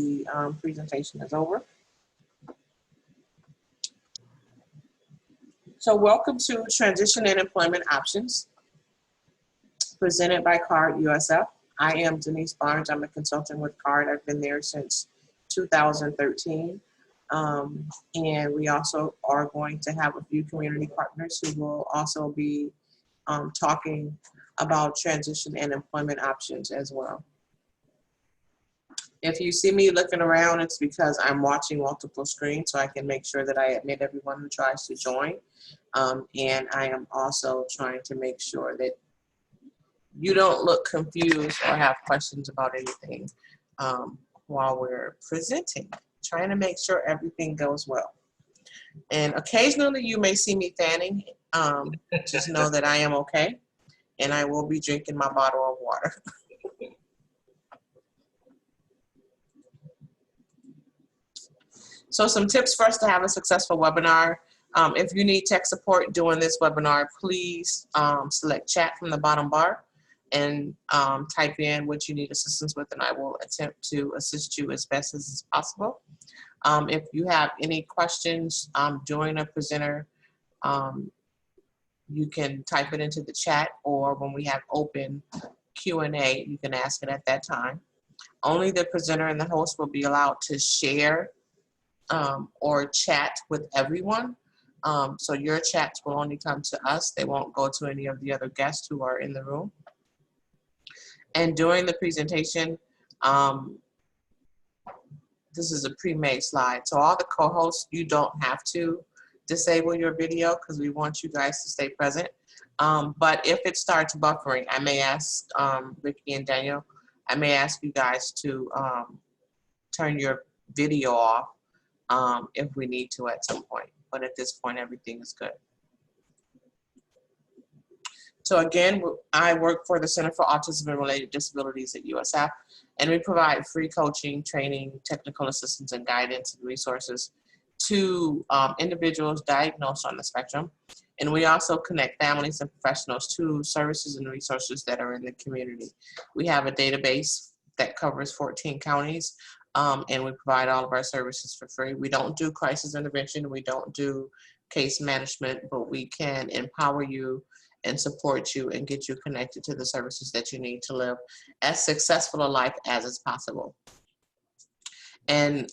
the presentation is over. So welcome to Transition and Employment Options, presented by CARD-USF. I am Denise Barnes. I'm a consultant with CARD. I've been there since 2013. And we also are going to have a few community partners who will also be talking about transition and employment options as well. If you see me looking around, it's because I'm watching multiple screens, so I can make sure that I admit everyone who tries to join. And I am also trying to make sure that you don't look confused or have questions about anything while we're presenting. Trying to make sure everything goes well. And occasionally you may see me fanning. Just know that I am okay, and I will be drinking my bottle of water. So some tips for us to have a successful webinar. If you need tech support during this webinar, please select chat from the bottom bar and type in what you need assistance with, and I will attempt to assist you as best as possible. If you have any questions during a presenter, you can type it into the chat, or when we have open Q&A, you can ask it at that time. Only the presenter and the host will be allowed to share or chat with everyone. So your chats will only come to us. They won't go to any of the other guests who are in the room. And during the presentation, this is a pre-made slide. So all the co-hosts, you don't have to disable your video because we want you guys to stay present. But if it starts buffering, I may ask Vicky and Daniel, I may ask you guys to turn your video off if we need to at some point. But at this point, everything is good. So again, I work for the Center for Autism and Related Disabilities at USF, and we provide free coaching, training, technical assistance, and guidance and resources to individuals diagnosed on the spectrum. And we also connect families and professionals to services and resources that are in the community. We have a database that covers 14 counties, and we provide all of our services for free. We don't do crisis intervention, we don't do case management, but we can empower you and support you and get you connected to the services that you need to live as successful a life as is possible. And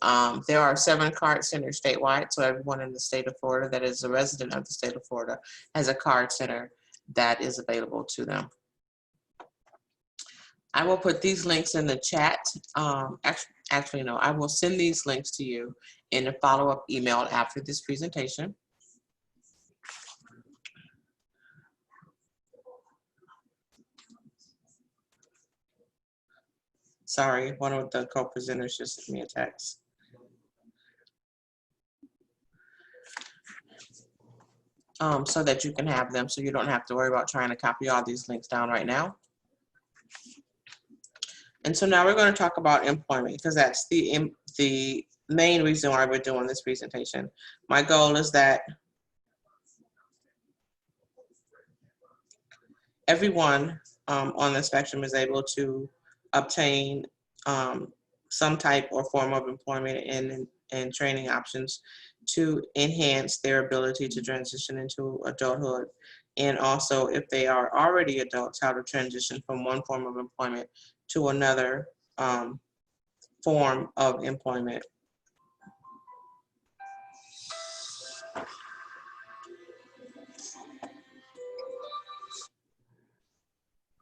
there are 7 CARD centers statewide, so everyone in the state of Florida that is a resident of the state of Florida has a CARD center that is available to them. I will put these links in the chat. Actually, no, I will send these links to you in a follow-up email after this presentation. Sorry, one of the co-presenters just sent me a text. So that you can have them, so you don't have to worry about trying to copy all these links down right now. And so now we're going to talk about employment, because that's the main reason why we're doing this presentation. My goal is that everyone on the spectrum is able to obtain some type or form of employment and training options to enhance their ability to transition into adulthood. And also, if they are already adults, how to transition from one form of employment to another form of employment.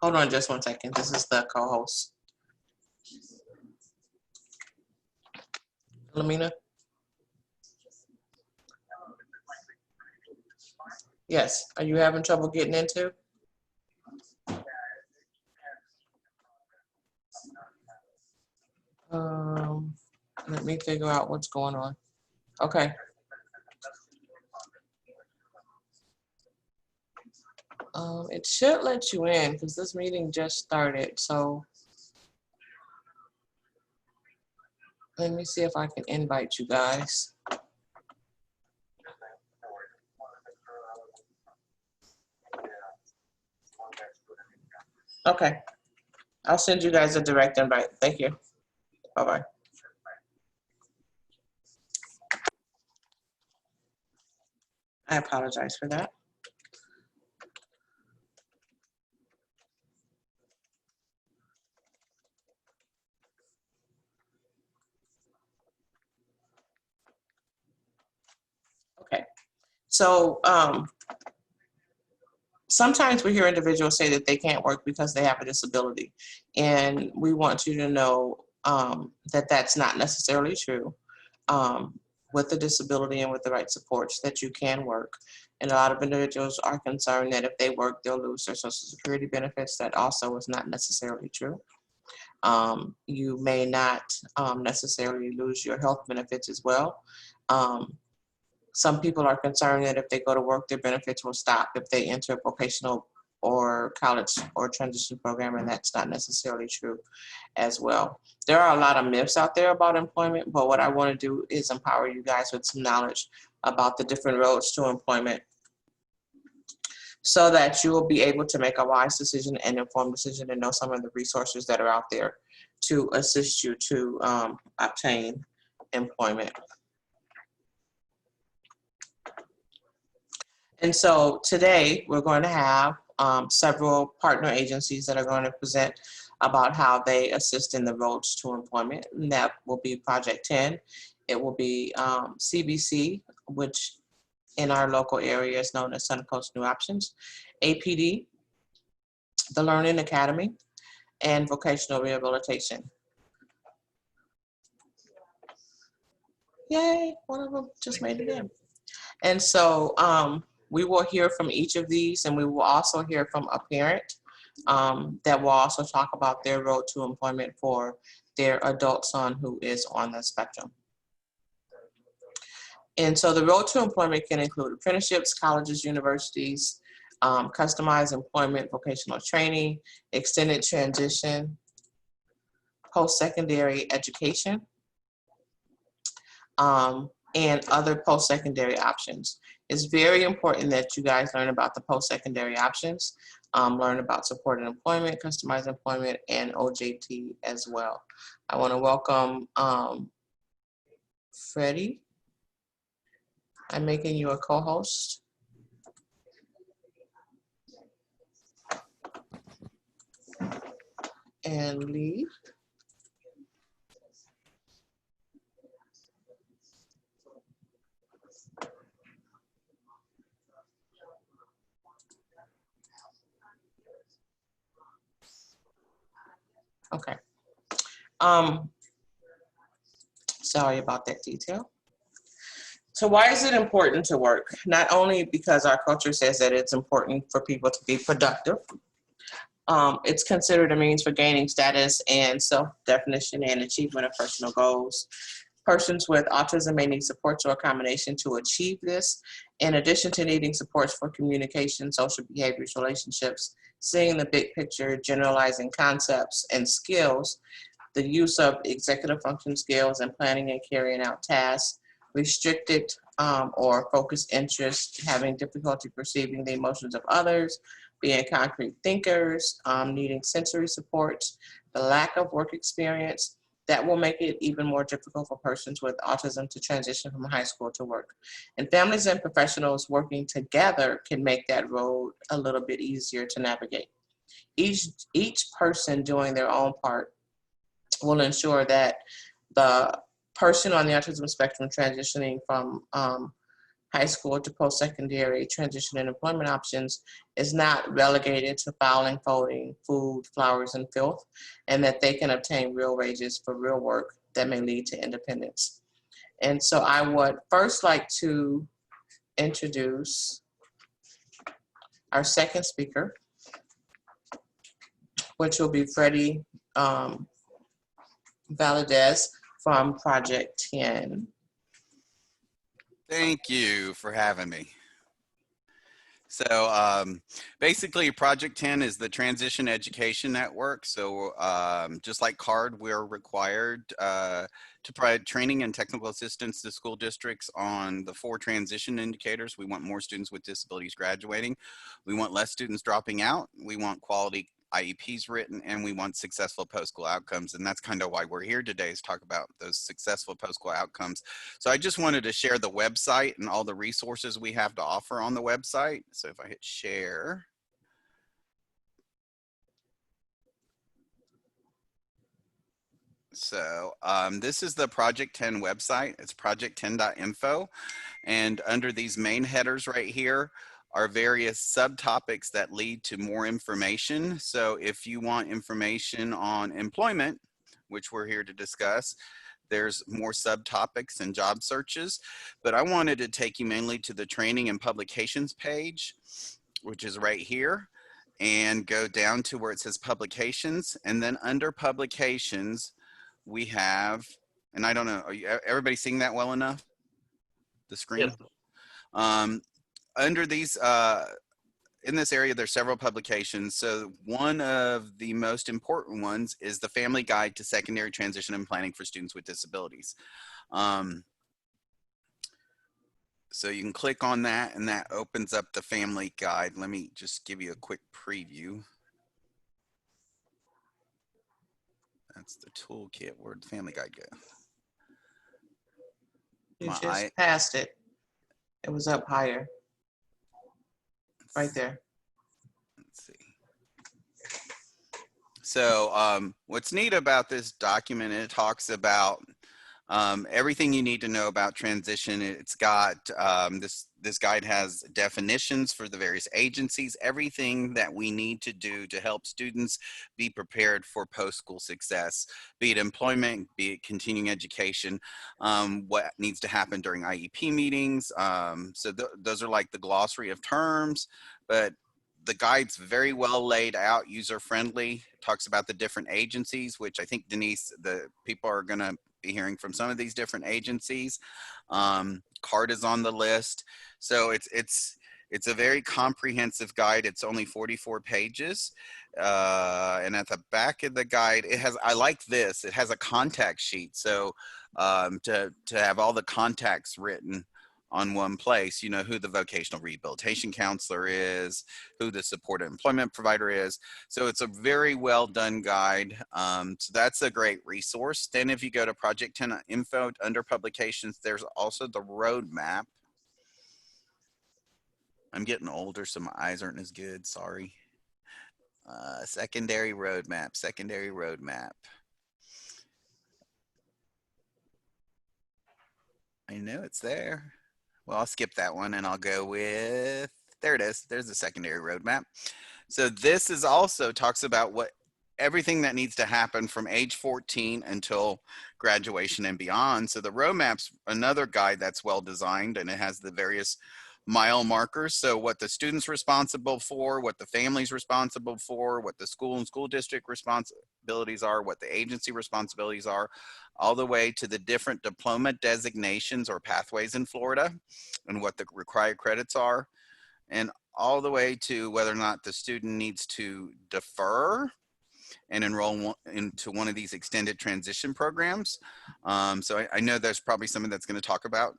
Hold on just one second. This is the co-host. Lamina? Yes. Are you having trouble getting into? Let me figure out what's going on. Okay. It should let you in because this meeting just started. So let me see if I can invite you guys. Okay. I'll send you guys a direct invite. Thank you. Bye-bye. I apologize for that. Okay, so sometimes we hear individuals say that they can't work because they have a disability, and we want you to know that that's not necessarily true. With the disability and with the right supports, that you can work. And a lot of individuals are concerned that if they work, they'll lose their Social Security benefits. That also is not necessarily true. You may not necessarily lose your health benefits as well. Some people are concerned that if they go to work, their benefits will stop if they enter a vocational or college or transition program, and that's not necessarily true as well. There are a lot of myths out there about employment, but what I want to do is empower you guys with some knowledge about the different roads to employment so that you will be able to make a wise decision and informed decision and know some of the resources that are out there to assist you to obtain employment. And so today we're going to have several partner agencies that are going to present about how they assist in the roads to employment. And that will be Project 10. It will be CBC, which in our local area is known as Center Coast New Options, APD, the Learning Academy, and Vocational Rehabilitation. Yay, one of them just made it in. And so we will hear from each of these, and we will also hear from a parent that will also talk about their road to employment for their adult son who is on the spectrum. And so the road to employment can include apprenticeships, colleges, universities, customized employment, vocational training, extended transition, post-secondary education, and other post-secondary options. It's very important that you guys learn about the post-secondary options, learn about supported employment, customized employment, and OJT as well. I want to welcome Freddie. I'm making you a co-host. And Lee. Okay. Sorry about that detail. So why is it important to work? Not only because our culture says that it's important for people to be productive, it's considered a means for gaining status and self-definition and achievement of personal goals. Persons with autism may need supports or accommodation to achieve this. In addition to needing supports for communication, social behaviors, relationships, seeing the big picture, generalizing concepts and skills, the use of executive function skills and planning and carrying out tasks, restricted or focused interest, having difficulty perceiving the emotions of others, being concrete thinkers, needing sensory support, the lack of work experience, that will make it even more difficult for persons with autism to transition from high school to work. And families and professionals working together can make that road a little bit easier to navigate. Each person doing their own part will ensure that the person on the autism spectrum transitioning from high school to post-secondary transition and employment options is not relegated to filing, folding, food, flowers, and filth, and that they can obtain real wages for real work that may lead to independence. And so I would first like to introduce our second speaker, which will be Freddie Valadez from Project 10. Thank you for having me. So basically Project 10 is the Transition Education Network. So just like CARD, we're required to provide training and technical assistance to school districts on the 4 transition indicators. We want more students with disabilities graduating. We want less students dropping out. We want quality IEPs written, and we want successful post-school outcomes. And that's kind of why we're here today, is talk about those successful post-school outcomes. So I just wanted to share the website and all the resources we have to offer on the website. So if I hit share. So this is the Project 10 website. It's project10.info. And under these main headers right here are various subtopics that lead to more information. So if you want information on employment, which we're here to discuss, there's more subtopics and job searches. But I wanted to take you mainly to the training and publications page, which is right here, and go down to where it says publications. And then under publications, we have, and I don't know, everybody seeing that well enough? The screen? Yep. Under these, in this area, there's several publications. So one of the most important ones is the Family Guide to Secondary Transition and Planning for Students with Disabilities. So you can click on that and that opens up the Family Guide. Let me just give you a quick preview. That's the toolkit. Where'd the Family Guide go? You just passed it. It was up higher. Right there. Let's see. So what's neat about this document, it talks about everything you need to know about transition. It's got, this guide has definitions for the various agencies, everything that we need to do to help students be prepared for post-school success, be it employment, be it continuing education, what needs to happen during IEP meetings. So those are like the glossary of terms, but the guide's very well laid out, user-friendly, talks about the different agencies, which I think, Denise, the people are gonna be hearing from some of these different agencies. CARD is on the list. So it's a very comprehensive guide. It's only 44 pages. And at the back of the guide, it has, I like this, it has a contact sheet. So to have all the contacts written on one place, you know, who the vocational rehabilitation counselor is, who the supported employment provider is. So it's a very well done guide. So that's a great resource. Then if you go to Project 10 info under publications, there's also the roadmap. I'm getting older, so my eyes aren't as good, sorry. Secondary roadmap. I know it's there. Well, I'll skip that one and I'll go with, there it is. There's the secondary roadmap. So this is also talks about what everything that needs to happen from age 14 until graduation and beyond. So the roadmap's another guide that's well designed, and it has the various mile markers. So what the student's responsible for, what the family's responsible for, what the school and school district responsibilities are, what the agency responsibilities are, all the way to the different diploma designations or pathways in Florida and what the required credits are, and all the way to whether or not the student needs to defer and enroll into one of these extended transition programs. So I know there's probably someone that's going to talk about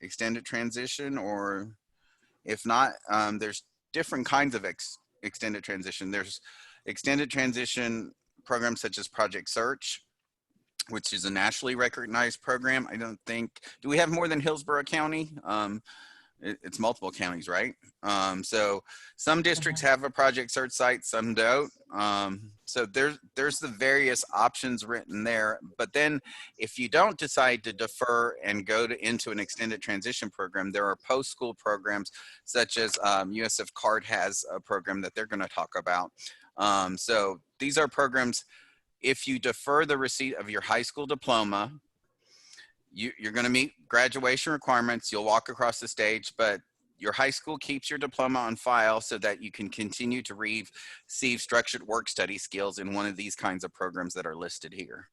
extended transition, or if not, there's different kinds of extended transition. There's extended transition programs such as Project Search, which is a nationally recognized program. I don't think, do we have more than Hillsborough County? It's multiple counties, right? So some districts have a Project Search site, some don't. So there's the various options written there. But then if you don't decide to defer and go into an extended transition program, there are post-school programs such as USF CARD has a program that they're gonna talk about. So these are programs, if you defer the receipt of your high school diploma, you're going to meet graduation requirements. You'll walk across the stage, but your high school keeps your diploma on file so that you can continue to receive structured work study skills in one of these kinds of programs that are listed here.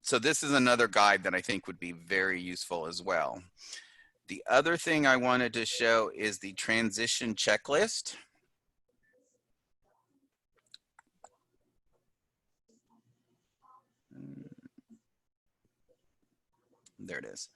So this is another guide that I think would be very useful as well. The other thing I wanted to show is the transition checklist. There it is.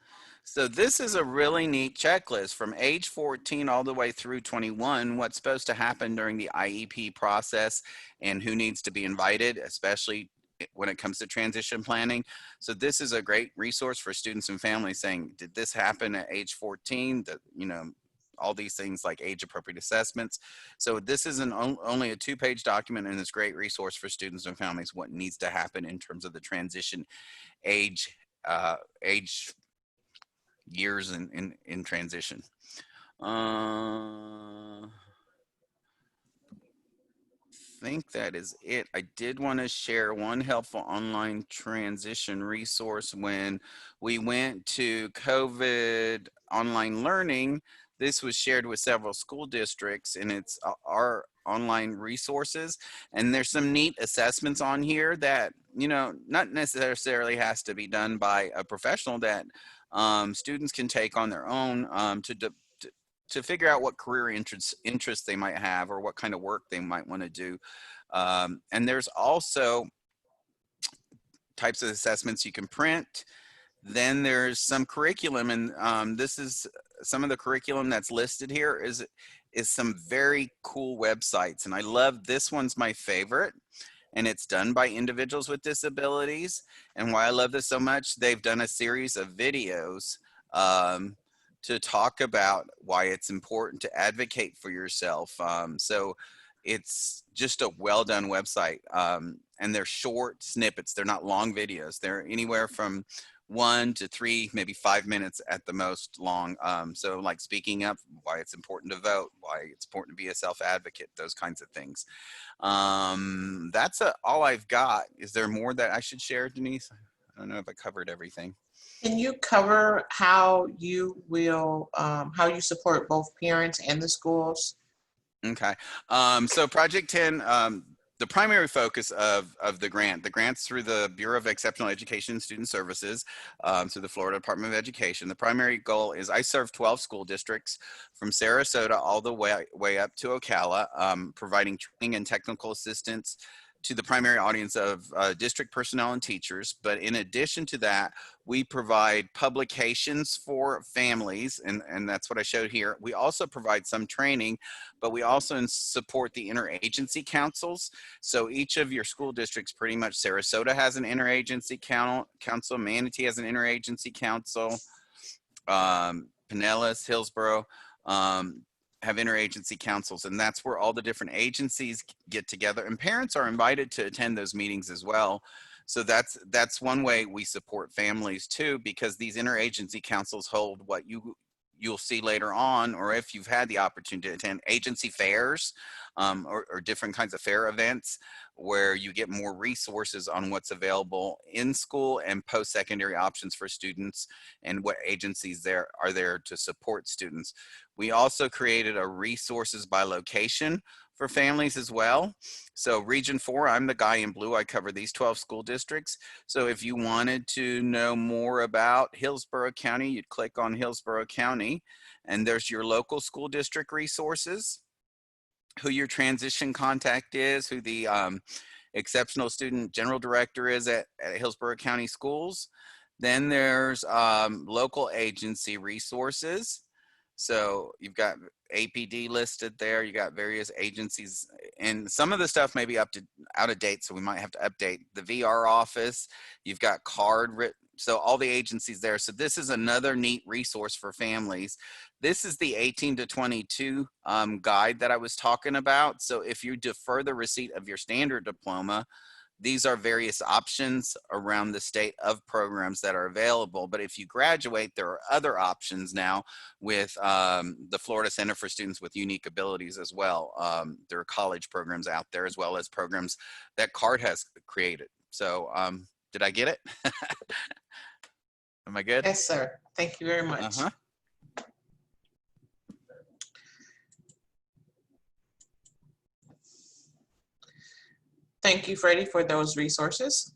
So this is a really neat checklist from age 14 all the way through 21, what's supposed to happen during the IEP process and who needs to be invited, especially when it comes to transition planning. So this is a great resource for students and families saying, did this happen at age 14? That, you know, all these things like age appropriate assessments. So this is only a 2-page document, and it's a great resource for students and families, what needs to happen in terms of the transition age age years in transition. Think that is it. I did want to share one helpful online transition resource when we went to COVID online learning. This was shared with several school districts, and it's our online resources. And there's some neat assessments on here that, you know, not necessarily has to be done by a professional, that students can take on their own to figure out what career interests they might have or what kind of work they might want to do. And there's also types of assessments you can print. Then there's some curriculum, and this is some of the curriculum that's listed here is some very cool websites. And I love, this one's my favorite, and it's done by individuals with disabilities. And why I love this so much, they've done a series of videos to talk about why it's important to advocate for yourself. So it's just a well done website, and they're short snippets. They're not long videos. They're anywhere from 1 to 3, maybe 5 minutes at the most long. So like speaking up, why it's important to vote, why it's important to be a self-advocate, those kinds of things. That's all I've got. Is there more that I should share, Denise? I don't know if I covered everything. Can you cover how you will, how you support both parents and the schools? Okay. So Project 10, the primary focus of the grant's through the Bureau of Exceptional Education and Student Services, through the Florida Department of Education. The primary goal is, I serve 12 school districts from Sarasota all the way up to Ocala, providing training and technical assistance to the primary audience of district personnel and teachers. But in addition to that, we provide publications for families, and that's what I showed here. We also provide some training, but we also support the interagency councils. So each of your school districts, pretty much, Sarasota has an interagency council, Manatee has an interagency council, Pinellas, Hillsborough, have interagency councils, and that's where all the different agencies get together, and parents are invited to attend those meetings as well. So that's one way we support families too, because these interagency councils hold what you'll see later on, or if you've had the opportunity to attend, agency fairs, or different kinds of fair events where you get more resources on what's available in school and post-secondary options for students and what agencies are there to support students. We also created a resources by location for families as well. So Region 4, I'm the guy in blue, I cover these 12 school districts. So if you wanted to know more about Hillsborough County, you'd click on Hillsborough County, and there's your local school district resources, who your transition contact is, who the exceptional student general director is at Hillsborough County Schools. Then there's local agency resources. So you've got APD listed there. You got various agencies, and some of the stuff may be out of date, so we might have to update the VR office. You've got CARD, so all the agencies there. So this is another neat resource for families. This is the 18 to 22 guide that I was talking about. So if you defer the receipt of your standard diploma, these are various options around the state of programs that are available. But if you graduate, there are other options now with the Florida Center for Students with Unique Abilities as well. There are college programs out there, as well as programs that CARD has created. So did I get it? Am I good? Yes, sir. Thank you very much. Thank you, Freddie, for those resources.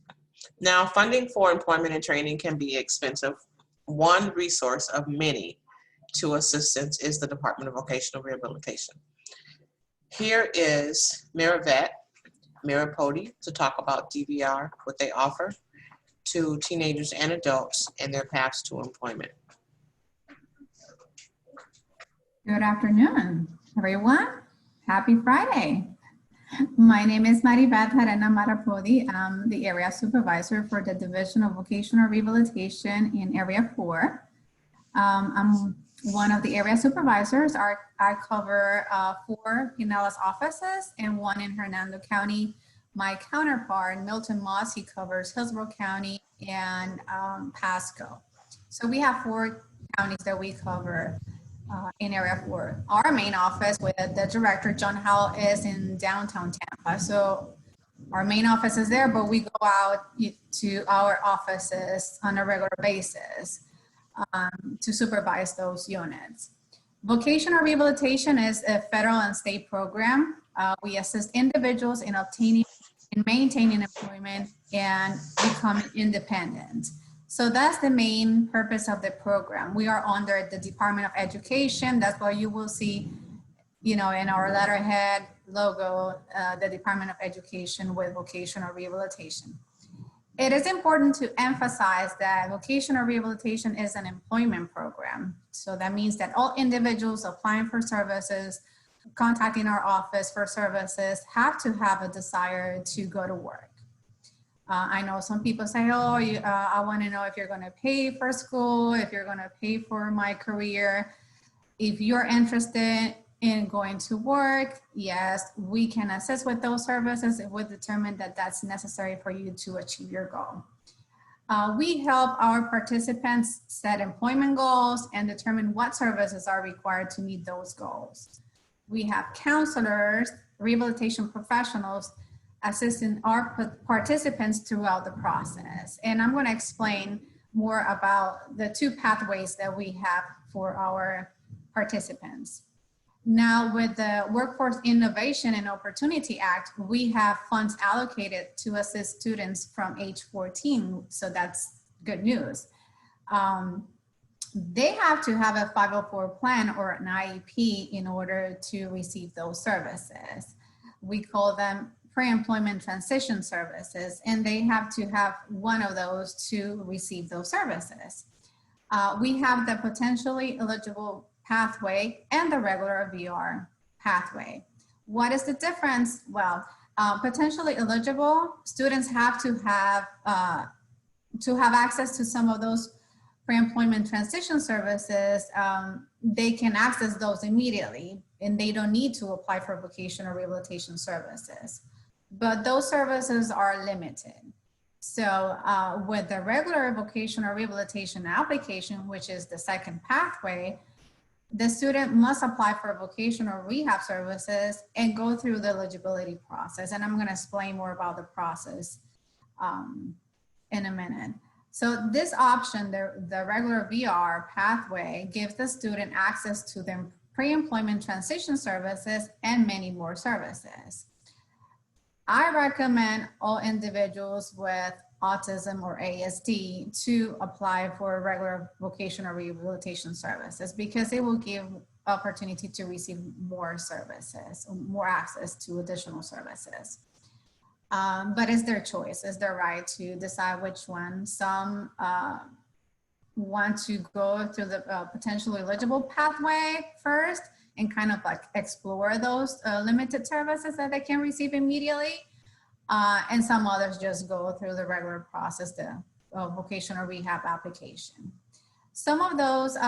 Now, funding for employment and training can be expensive. One resource of many to assistance is the Department of Vocational Rehabilitation. Here is Mira Pody to talk about DVR, what they offer. to teenagers and adults and their paths to employment. Good afternoon, everyone. Happy Friday. My name is Maribeth Arena Marapodi. I'm the area supervisor for the Division of Vocational Rehabilitation in Area 4. I'm one of the area supervisors. I cover 4 Pinellas offices and 1 in Hernando County. My counterpart, Milton Moss, he covers Hillsborough County and Pasco. So we have 4 counties that we cover in Area 4. Our main office with the director, John Howell, is in downtown Tampa. So our main office is there, but we go out to our offices on a regular basis to supervise those units. Vocational rehabilitation is a federal and state program. We assist individuals in obtaining and maintaining employment and becoming independent. So that's the main purpose of the program. We are under the Department of Education. That's why you will see, in our letterhead logo, the Department of Education with vocational rehabilitation. It is important to emphasize that vocational rehabilitation is an employment program. So that means that all individuals applying for services, contacting our office for services, have to have a desire to go to work. I know some people say, oh, I want to know if you're going to pay for school, if you're going to pay for my career. If you're interested in going to work, yes, we can assist with those services if we determine that that's necessary for you to achieve your goal. We help our participants set employment goals and determine what services are required to meet those goals. We have counselors, rehabilitation professionals, assisting our participants throughout the process. And I'm going to explain more about the 2 pathways that we have for our participants. Now, with the Workforce Innovation and Opportunity Act, we have funds allocated to assist students from age 14. So that's good news. They have to have a 504 plan or an IEP in order to receive those services. We call them pre-employment transition services, and they have to have one of those to receive those services. We have the potentially eligible pathway and the regular VR pathway. What is the difference? Well, potentially eligible students have to have access to some of those pre-employment transition services. They can access those immediately, and they don't need to apply for vocational rehabilitation services. But those services are limited. So with the regular vocational rehabilitation application, which is the second pathway, the student must apply for vocational rehab services and go through the eligibility process. And I'm going to explain more about the process in a minute. So this option, the regular VR pathway, gives the student access to their pre-employment transition services and many more services. I recommend all individuals with autism or ASD to apply for regular vocational rehabilitation services because it will give opportunity to receive more services, more access to additional services. But it's their choice, it's their right to decide which one. Some want to go through the potentially eligible pathway first and kind of like explore those limited services that they can receive immediately. And some others just go through the regular process, the vocational rehab application. Some of those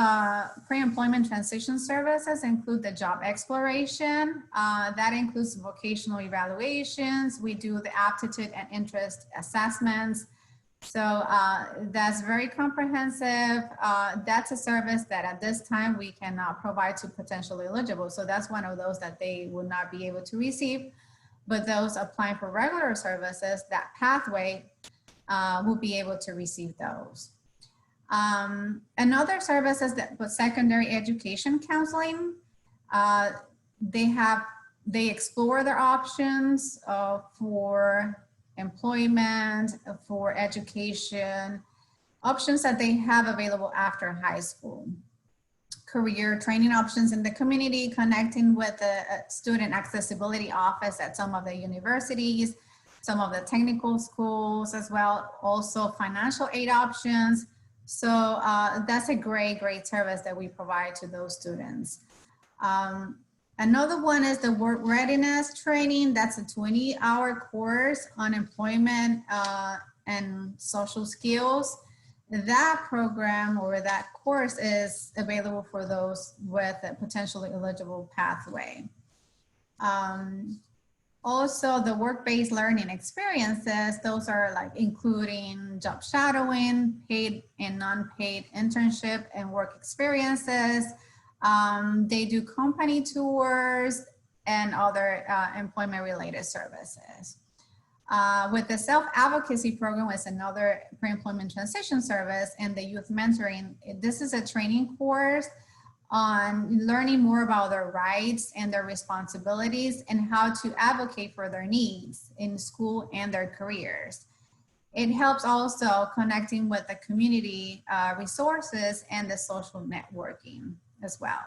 pre-employment transition services include the job exploration. That includes vocational evaluations. We do the aptitude and interest assessments. So that's very comprehensive. That's a service that at this time we cannot provide to potentially eligible. So that's one of those that they will not be able to receive. But those applying for regular services, that pathway will be able to receive those. Another service is that secondary education counseling. They explore their options for employment, for education, options that they have available after high school. Career training options in the community, connecting with the student accessibility office at some of the universities. some of the technical schools as well, also financial aid options. So that's a great service that we provide to those students. Another one is the work readiness training. That's a 20-hour course on employment and social skills. That program or that course is available for those with a potentially eligible pathway. Also, the work-based learning experiences, those are like including job shadowing, paid and non-paid internship and work experiences. They do company tours and other employment-related services. With the self-advocacy program is another pre-employment transition service, and the youth mentoring, this is a training course on learning more about their rights and their responsibilities and how to advocate for their needs in school and their careers. It helps also connecting with the community resources and the social networking as well.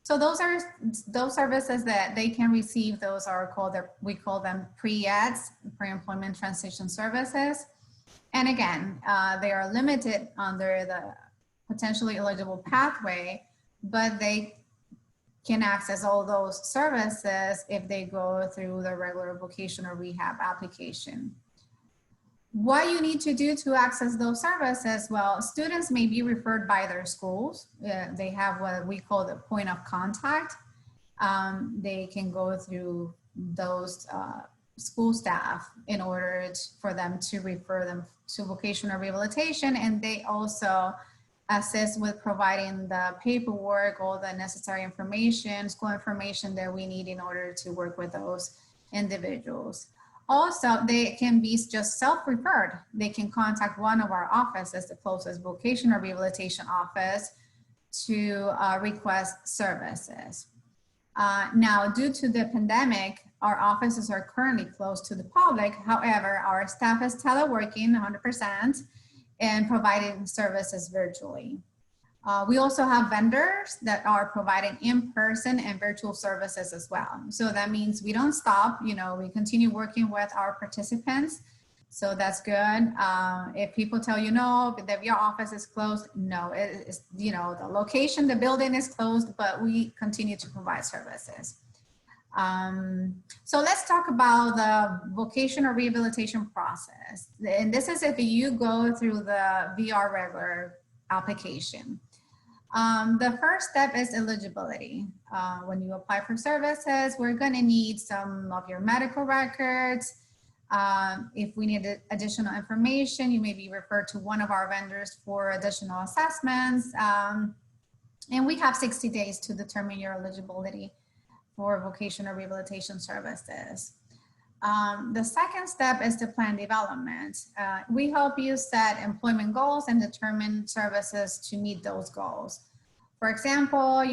So those are those services that they can receive. Those are called, we call them pre-EDS, pre-employment transition services. And again, they are limited under the potentially eligible pathway, but they can access all those services if they go through the regular vocational rehab application. What you need to do to access those services, well, students may be referred by their schools. They have what we call the point of contact. They can go through those school staff in order for them to refer them to vocational rehabilitation, and they also assist with providing the paperwork, all the necessary information, school information that we need in order to work with those individuals. Also, they can be just self-referred. They can contact one of our offices, the closest vocational rehabilitation office, to request services. Now, due to the pandemic, our offices are currently closed to the public. However, our staff is teleworking 100% and providing services virtually. We also have vendors that are providing in-person and virtual services as well. So that means we don't stop, we continue working with our participants. So that's good. If people tell you no, that your office is closed, no, it's, the location, the building is closed, but we continue to provide services. So let's talk about the vocational rehabilitation process. And this is if you go through the VR regular application. The first step is eligibility. When you apply for services, we're going to need some of your medical records. If we need additional information, you may be referred to one of our vendors for additional assessments. And we have 60 days to determine your eligibility for vocational rehabilitation services. The second step is the plan development. We help you set employment goals and determine services to meet those goals. For example,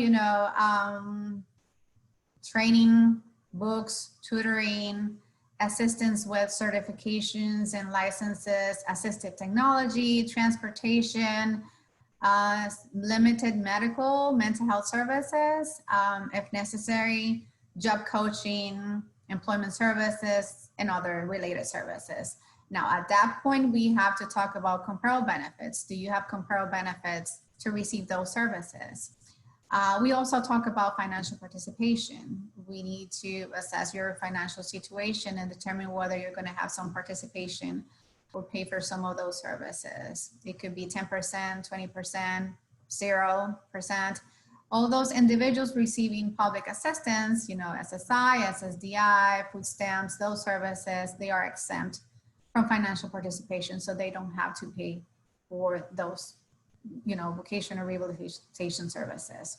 training, books, tutoring, assistance with certifications and licenses, assistive technology, transportation, limited mental health services, if necessary, job coaching, employment services, and other related services. Now, at that point, we have to talk about comparable benefits. Do you have comparable benefits to receive those services? We also talk about financial participation. We need to assess your financial situation and determine whether you're going to have some participation or pay for some of those services. It could be 10%, 20%, 0%. All those individuals receiving public assistance, SSI, SSDI, food stamps, those services, they are exempt from financial participation, so they don't have to pay for those, vocational rehabilitation services.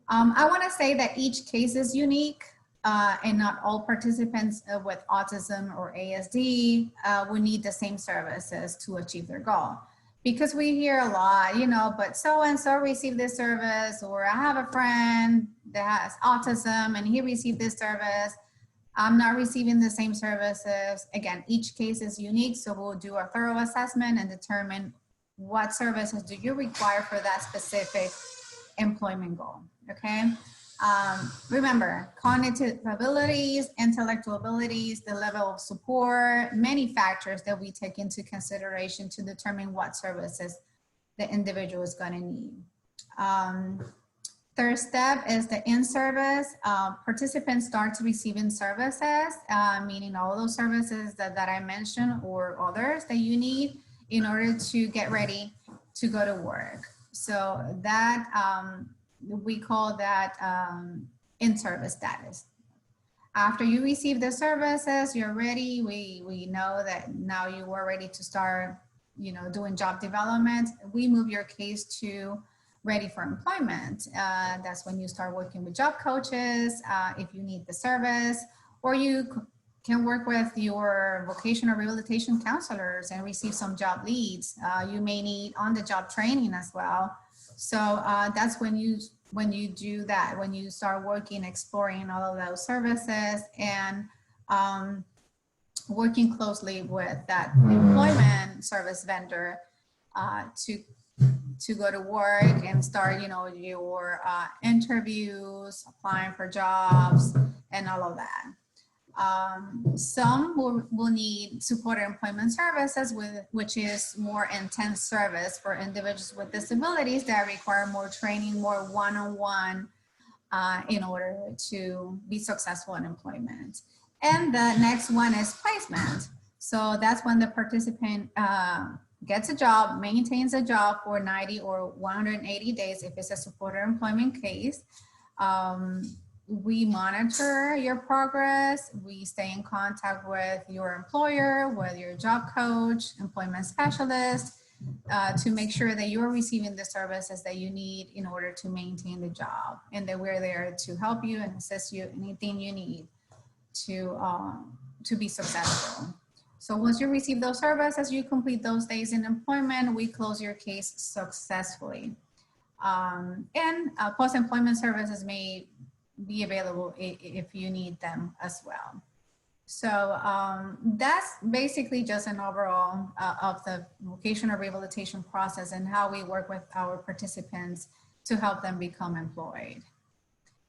I want to say that each case is unique, and not all participants with autism or ASD will need the same services to achieve their goal. Because we hear a lot, but so-and-so received this service, or I have a friend that has autism and he received this service. I'm not receiving the same services. Again, each case is unique, so we'll do a thorough assessment and determine what services do you require for that specific employment goal, okay? Remember, cognitive abilities, intellectual abilities, the level of support, many factors that we take into consideration to determine what services the individual is going to need. Third step is the in-service. Participants start receiving services, meaning all those services that I mentioned or others that you need in order to get ready to go to work. So that we call that in-service status. After you receive the services, you're ready. We know that now you are ready to start, doing job development. We move your case to ready for employment. That's when you start working with job coaches if you need the service, or you can work with your vocational rehabilitation counselors and receive some job leads. You may need on-the-job training as well. So that's when you do that, when you start working, exploring all of those services and working closely with that employment service vendor to go to work and start, your interviews, applying for jobs and all of that. Some will need supported employment services, which is more intense service for individuals with disabilities that require more training, more one-on-one in order to be successful in employment. And the next one is placement. So that's when the participant gets a job, maintains a job for 90 or 180 days if it's a supported employment case. We monitor your progress. We stay in contact with your employer, with your job coach, employment specialist, to make sure that you're receiving the services that you need in order to maintain the job, and that we're there to help you and assist you anything you need to be successful. So once you receive those services, you complete those days in employment, we close your case successfully. And post-employment services may be available if you need them as well. So that's basically just an overall of the vocational rehabilitation process and how we work with our participants to help them become employed.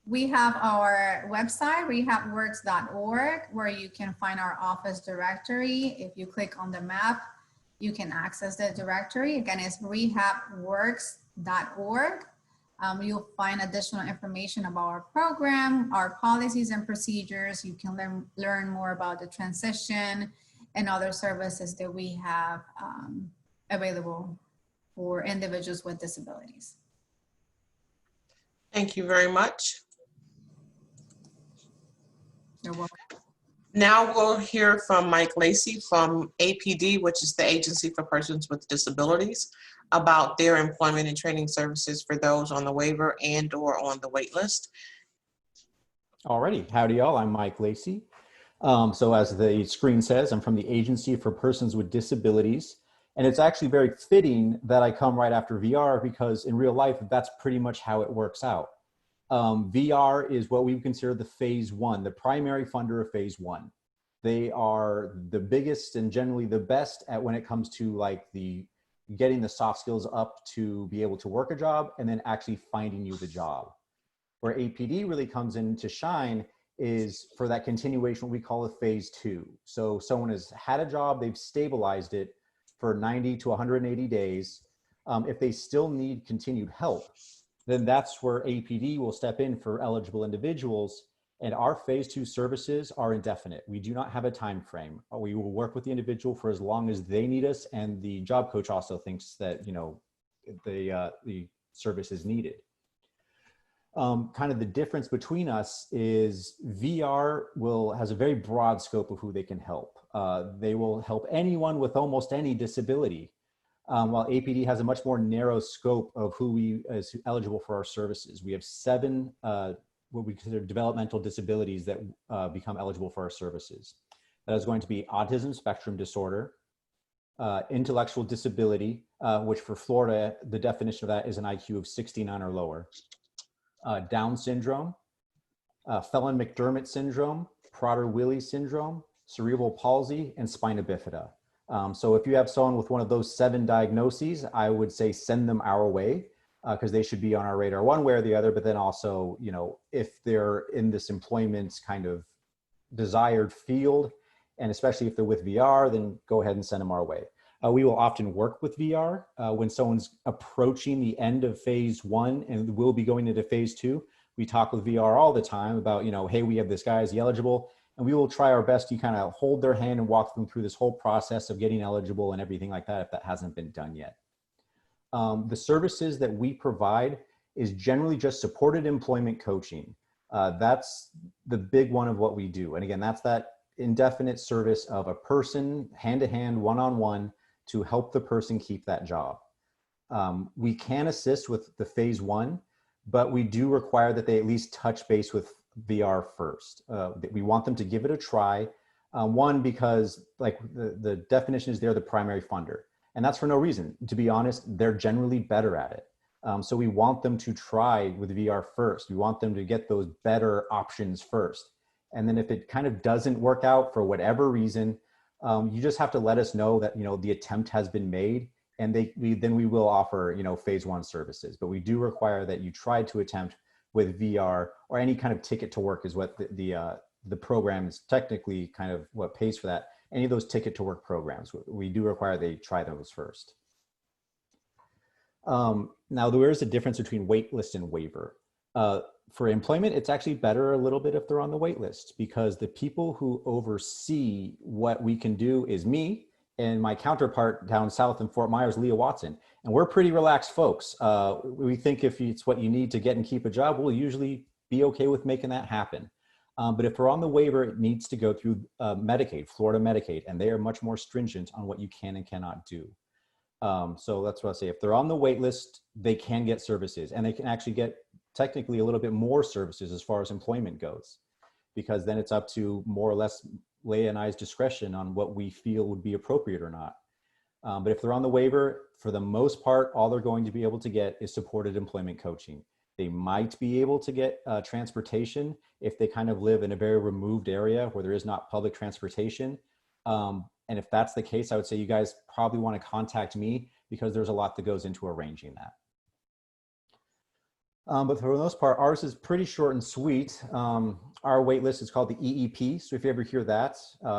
We have our website, rehabworks.org, where you can find our office directory. If you click on the map, you can access the directory. Again, it's rehabworks.org. You'll find additional information about our program, our policies and procedures. You can learn more about the transition and other services that we have available for individuals with disabilities. Thank you very much. You're welcome. Now we'll hear from Mike Lacey from APD, which is the Agency for Persons with Disabilities, about their employment and training services for those on the waiver and or on the wait list. Alrighty, howdy y'all, I'm Mike Lacey. So as the screen says, I'm from the Agency for Persons with Disabilities, and it's actually very fitting that I come right after VR because in real life, that's pretty much how it works out. VR is what we would consider the phase one, the primary funder of phase one. They are the biggest and generally the best at when it comes to like getting the soft skills up to be able to work a job and then actually finding you the job. Where APD really comes in to shine is for that continuation, what we call a phase two. So someone has had a job, they've stabilized it for 90 to 180 days. If they still need continued help, then that's where APD will step in for eligible individuals. And our phase two services are indefinite. We do not have a time frame. We will work with the individual for as long as they need us. And the job coach also thinks that, the service is needed. Kind of the difference between us is VR has a very broad scope of who they can help. They will help anyone with almost any disability. While APD has a much more narrow scope of who is eligible for our services. We have 7 what we consider developmental disabilities that become eligible for our services. That is going to be autism spectrum disorder, intellectual disability, which for Florida, the definition of that is an IQ of 69 or lower, Down syndrome, Phelan-McDermott syndrome, Prader-Willi syndrome, cerebral palsy, and spina bifida. So if you have someone with one of those 7 diagnoses, I would say send them our way. because they should be on our radar one way or the other. But then also, you know, if they're in this employment kind of desired field, and especially if they're with VR, then go ahead and send them our way. We will often work with VR when someone's approaching the end of phase 1 and will be going into phase 2. We talk with VR all the time about, you know, hey, we have this guy, is he eligible? And we will try our best to kind of hold their hand and walk them through this whole process of getting eligible and everything like that if that hasn't been done yet. The services that we provide is generally just supported employment coaching. That's the big one of what we do. And again, that's that indefinite service of a person, hand-to-hand, one-on-one, to help the person keep that job. We can assist with the phase 1, but we do require that they at least touch base with VR first. We want them to give it a try. One, because like the definition is they're the primary funder. And that's for no reason. To be honest, they're generally better at it. So we want them to try with VR first. We want them to get those better options first. And then if it kind of doesn't work out for whatever reason, you just have to let us know that, you know, the attempt has been made, and then we will offer, you know, phase 1 services. But we do require that you try to attempt with VR, or any kind of ticket to work is what the program is technically kind of what pays for that. Any of those ticket to work programs, we do require they try those first. Now there is a difference between waitlist and waiver. For employment, it's actually better a little bit if they're on the wait list, because the people who oversee what we can do is me and my counterpart down south in Fort Myers, Leah Watson. And we're pretty relaxed folks. We think if it's what you need to get and keep a job, we'll usually be okay with making that happen. But if they're on the waiver, it needs to go through Medicaid, Florida Medicaid, and they are much more stringent on what you can and cannot do. So that's what I say. If they're on the wait list, they can get services, and they can actually get technically a little bit more services as far as employment goes, because then it's up to more or less Leah and I's discretion on what we feel would be appropriate or not. But if they're on the waiver, for the most part, all they're going to be able to get is supported employment coaching. They might be able to get transportation if they kind of live in a very removed area where there is not public transportation. And if that's the case, I would say you guys probably want to contact me, because there's a lot that goes into arranging that. But for the most part, ours is pretty short and sweet. Our wait list is called the EEP. So if you ever hear that,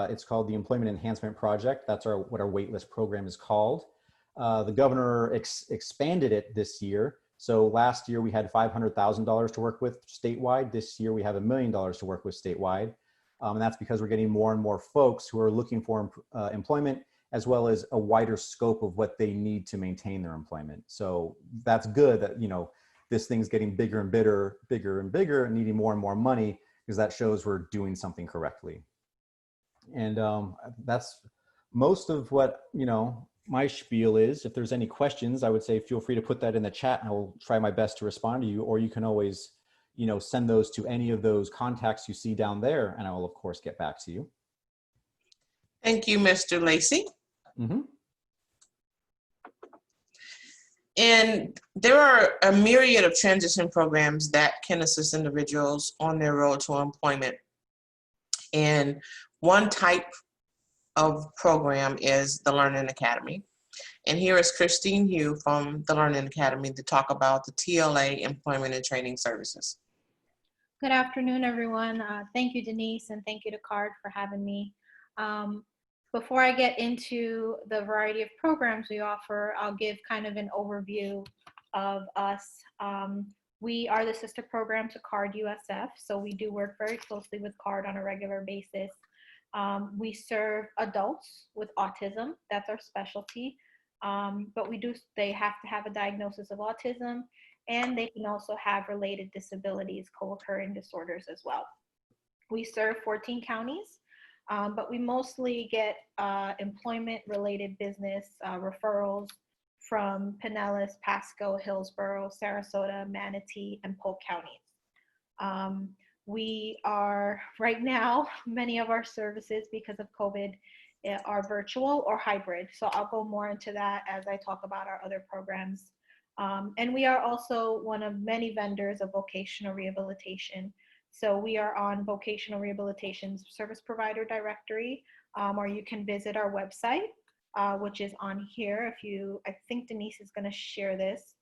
it's called the Employment Enhancement Project. That's what our wait list program is called. The governor expanded it this year. So last year we had $500,000 to work with statewide. This year we have $1 million to work with statewide. And that's because we're getting more and more folks who are looking for employment, as well as a wider scope of what they need to maintain their employment. So that's good that, you know, this thing's getting bigger and bigger and needing more and more money, because that shows we're doing something correctly. And that's most of what, you know, my spiel is. If there's any questions, I would say feel free to put that in the chat and I will try my best to respond to you, or you can always, you know, send those to any of those contacts you see down there, and I will of course get back to you. Thank you, Mr. Lacey. Mm-hmm. And there are a myriad of transition programs that can assist individuals on their road to employment. And one type of program is the Learning Academy. And here is Christine Hugh from the Learning Academy to talk about the TLA Employment and Training Services. Good afternoon, everyone. Thank you, Denise, and thank you to CARD for having me. Before I get into the variety of programs we offer, I'll give kind of an overview of us. We are the sister program to CARD-USF, so we do work very closely with CARD on a regular basis. We serve adults with autism. That's our specialty. But they have to have a diagnosis of autism, and they can also have related disabilities, co-occurring disorders as well. We serve 14 counties. But we mostly get employment-related business referrals from Pinellas, Pasco, Hillsborough, Sarasota, Manatee, and Polk counties. We are, right now, many of our services, because of COVID, are virtual or hybrid. So I'll go more into that as I talk about our other programs. And we are also one of many vendors of vocational rehabilitation. So we are on Vocational Rehabilitation's Service Provider Directory, or you can visit our website, which is on here. I think Denise is going to share this.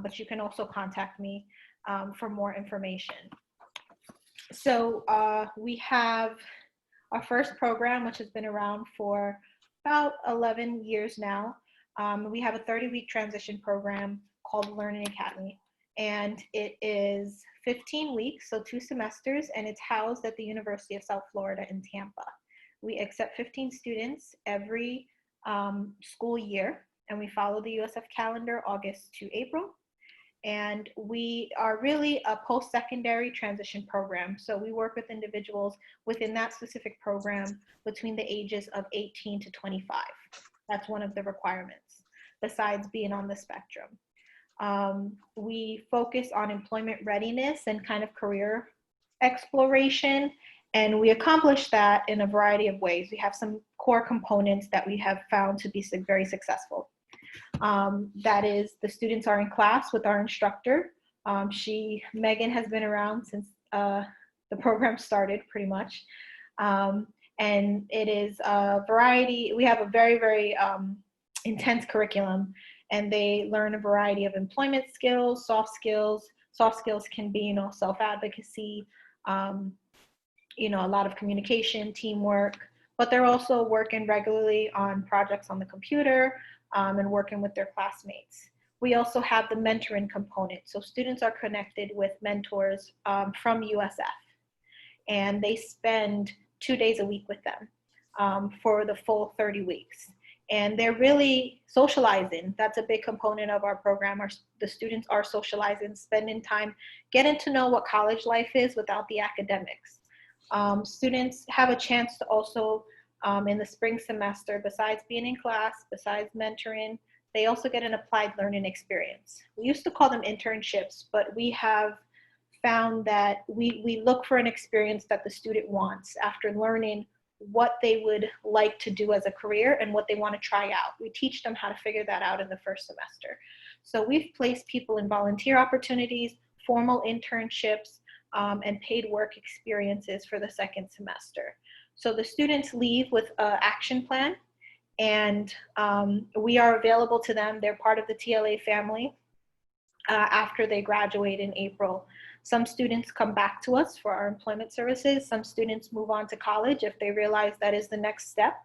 but you can also contact me for more information. So we have our first program, which has been around for about 11 years now. We have a 30-week transition program called Learning Academy, and it is 15 weeks, so 2 semesters, and it's housed at the University of South Florida in Tampa. We accept 15 students every school year, and we follow the USF calendar, August to April. And we are really a post-secondary transition program. So we work with individuals within that specific program between the ages of 18 to 25. That's one of the requirements, besides being on the spectrum. We focus on employment readiness and kind of career exploration, and we accomplish that in a variety of ways. We have some core components that we have found to be very successful. That is, the students are in class with our instructor. Megan has been around since the program started, pretty much. And it is a variety. We have a very, very intense curriculum, and they learn a variety of employment skills, soft skills. Soft skills can be, self-advocacy, a lot of communication, teamwork, but they're also working regularly on projects on the computer, and working with their classmates. We also have the mentoring component. So students are connected with mentors from USF, and they spend 2 days a week with them for the full 30 weeks. And they're really socializing. That's a big component of our program. The students are socializing, spending time, getting to know what college life is without the academics. Students have a chance to also, in the spring semester, besides being in class, besides mentoring, they also get an applied learning experience. We used to call them internships, but we have found that we look for an experience that the student wants after learning what they would like to do as a career and what they want to try out. We teach them how to figure that out in the first semester. So we've placed people in volunteer opportunities, formal internships, and paid work experiences for the second semester. So the students leave with an action plan, and we are available to them. They're part of the TLA family after they graduate in April. Some students come back to us for our employment services. Some students move on to college if they realize that is the next step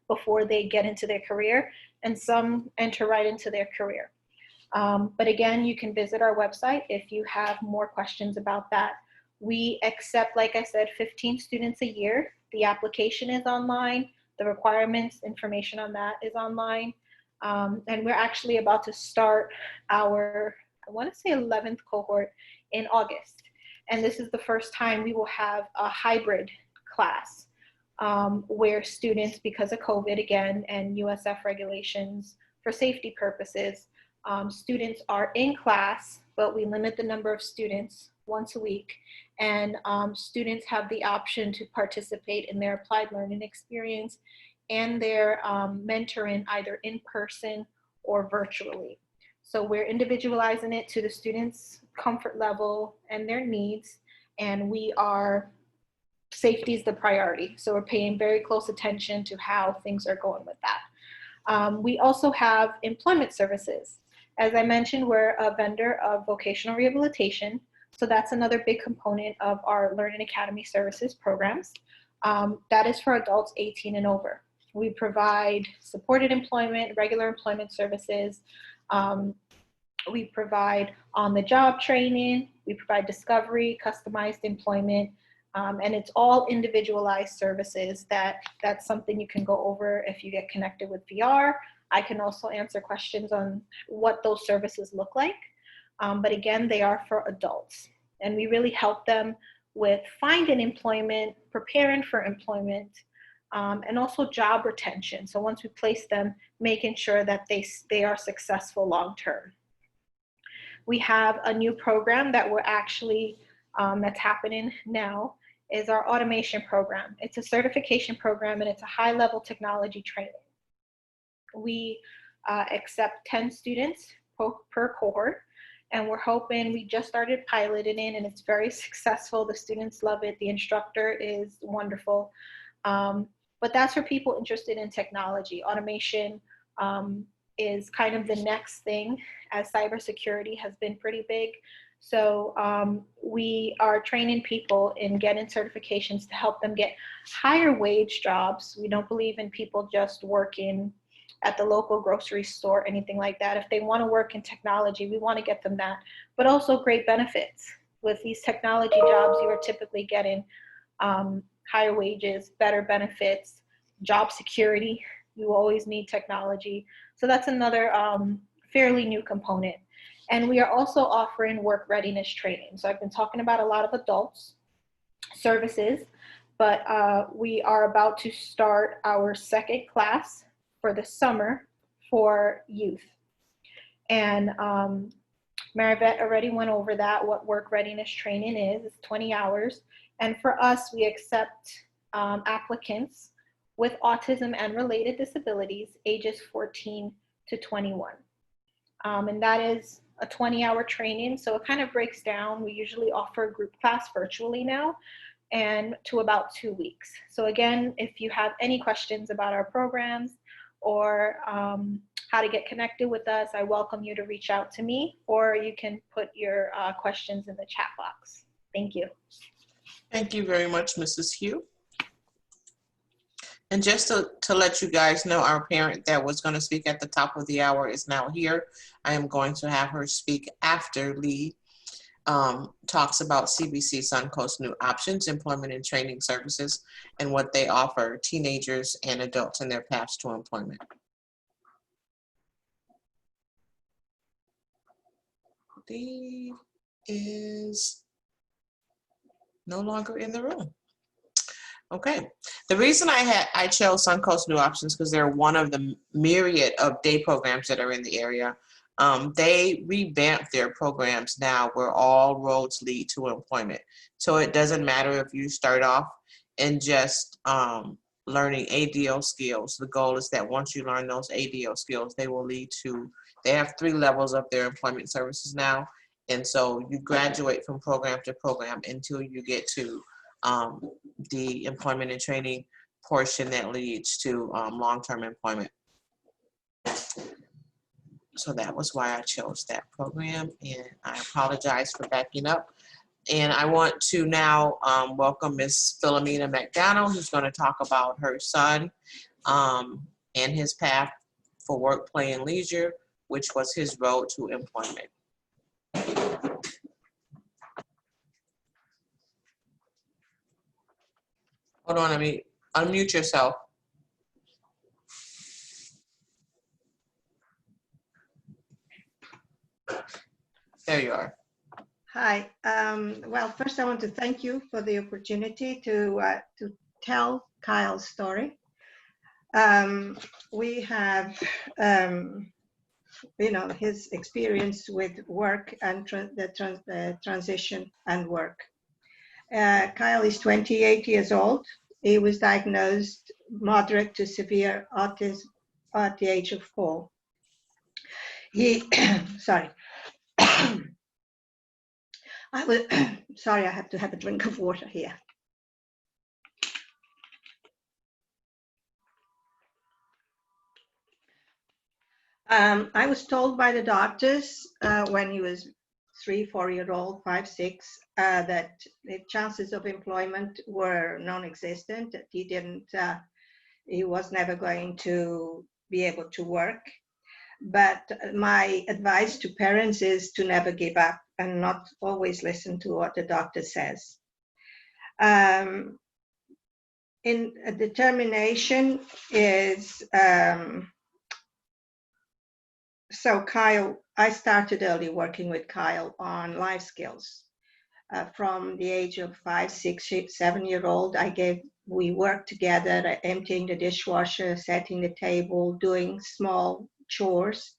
before they get into their career, and some enter right into their career. But again, you can visit our website if you have more questions about that. We accept, like I said, 15 students a year. The application is online. The requirements, information on that is online. And we're actually about to start our, I want to say 11th cohort in August. And this is the first time we will have a hybrid class where students, because of COVID again, and USF regulations for safety purposes, students are in class, but we limit the number of students once a week. And students have the option to participate in their applied learning experience and their mentoring either in person or virtually. So we're individualizing it to the students' comfort level and their needs, and safety is the priority. So we're paying very close attention to how things are going with that. We also have employment services. As I mentioned, we're a vendor of vocational rehabilitation. So that's another big component of our Learning Academy services programs. That is for adults 18 and over. We provide supported employment, regular employment services. We provide on-the-job training. We provide discovery, customized employment, and it's all individualized services. That's something you can go over if you get connected with VR. I can also answer questions on what those services look like. But again, they are for adults. And we really help them with finding employment, preparing for employment, and also job retention. So once we place them, making sure that they are successful long-term. We have a new program that we're actually, that's happening now, is our automation program. It's a certification program, and it's a high-level technology training. We accept 10 students per cohort, and we're hoping, we just started piloting it, and it's very successful. The students love it. The instructor is wonderful. But that's for people interested in technology, automation, is kind of the next thing, as cybersecurity has been pretty big. So we are training people in getting certifications to help them get higher wage jobs. We don't believe in people just working at the local grocery store, anything like that. If they want to work in technology, we want to get them that, but also great benefits. With these technology jobs, you are typically getting higher wages, better benefits, job security. You always need technology. So that's another fairly new component. And we are also offering work readiness training. So I've been talking about a lot of adults services, but we are about to start our second class for the summer for youth. And Maribeth already went over that, what work readiness training is. It's 20 hours. And for us, we accept applicants with autism and related disabilities, ages 14 to 21. And that is a 20-hour training. So it kind of breaks down. We usually offer a group class virtually now, and to about 2 weeks. So again, if you have any questions about our programs or how to get connected with us, I welcome you to reach out to me, or you can put your questions in the chat box. Thank you. Thank you very much, Mrs. Hugh. And just to let you guys know, our parent that was going to speak at the top of the hour is now here. I am going to have her speak after Lee talks about CBC Suncoast New Options, Employment and Training Services, and what they offer teenagers and adults in their paths to employment. Lee is no longer in the room. Okay, the reason I chose Suncoast New Options because they're one of the myriad of day programs that are in the area. They revamped their programs now where all roads lead to employment. So it doesn't matter if you start off in just learning ADO skills. The goal is that once you learn those ADO skills, they will lead to, they have 3 levels of their employment services now. And so you graduate from program to program until you get to the employment and training portion that leads to long-term employment. So that was why I chose that program, and I apologize for backing up. And I want to now welcome Miss Philomena McDonald, who's going to talk about her son and his path for work, play, and leisure, which was his road to employment. Hold on, unmute yourself. There you are. Hi. Well, first I want to thank you for the opportunity to tell Kyle's story. We have, his experience with work and the transition and work. Kyle is 28 years old. He was diagnosed moderate to severe autism at the age of 4. Sorry. Sorry, I have to have a drink of water here. I was told by the doctors when he was 3, 4-year-old, 5, 6, that the chances of employment were non-existent, that he was never going to be able to work. But my advice to parents is to never give up and not always listen to what the doctor says. In a determination is, so Kyle, I started early working with Kyle on life skills. From the age of 5, 6, 7-year-old, we worked together, emptying the dishwasher, setting the table, doing small chores.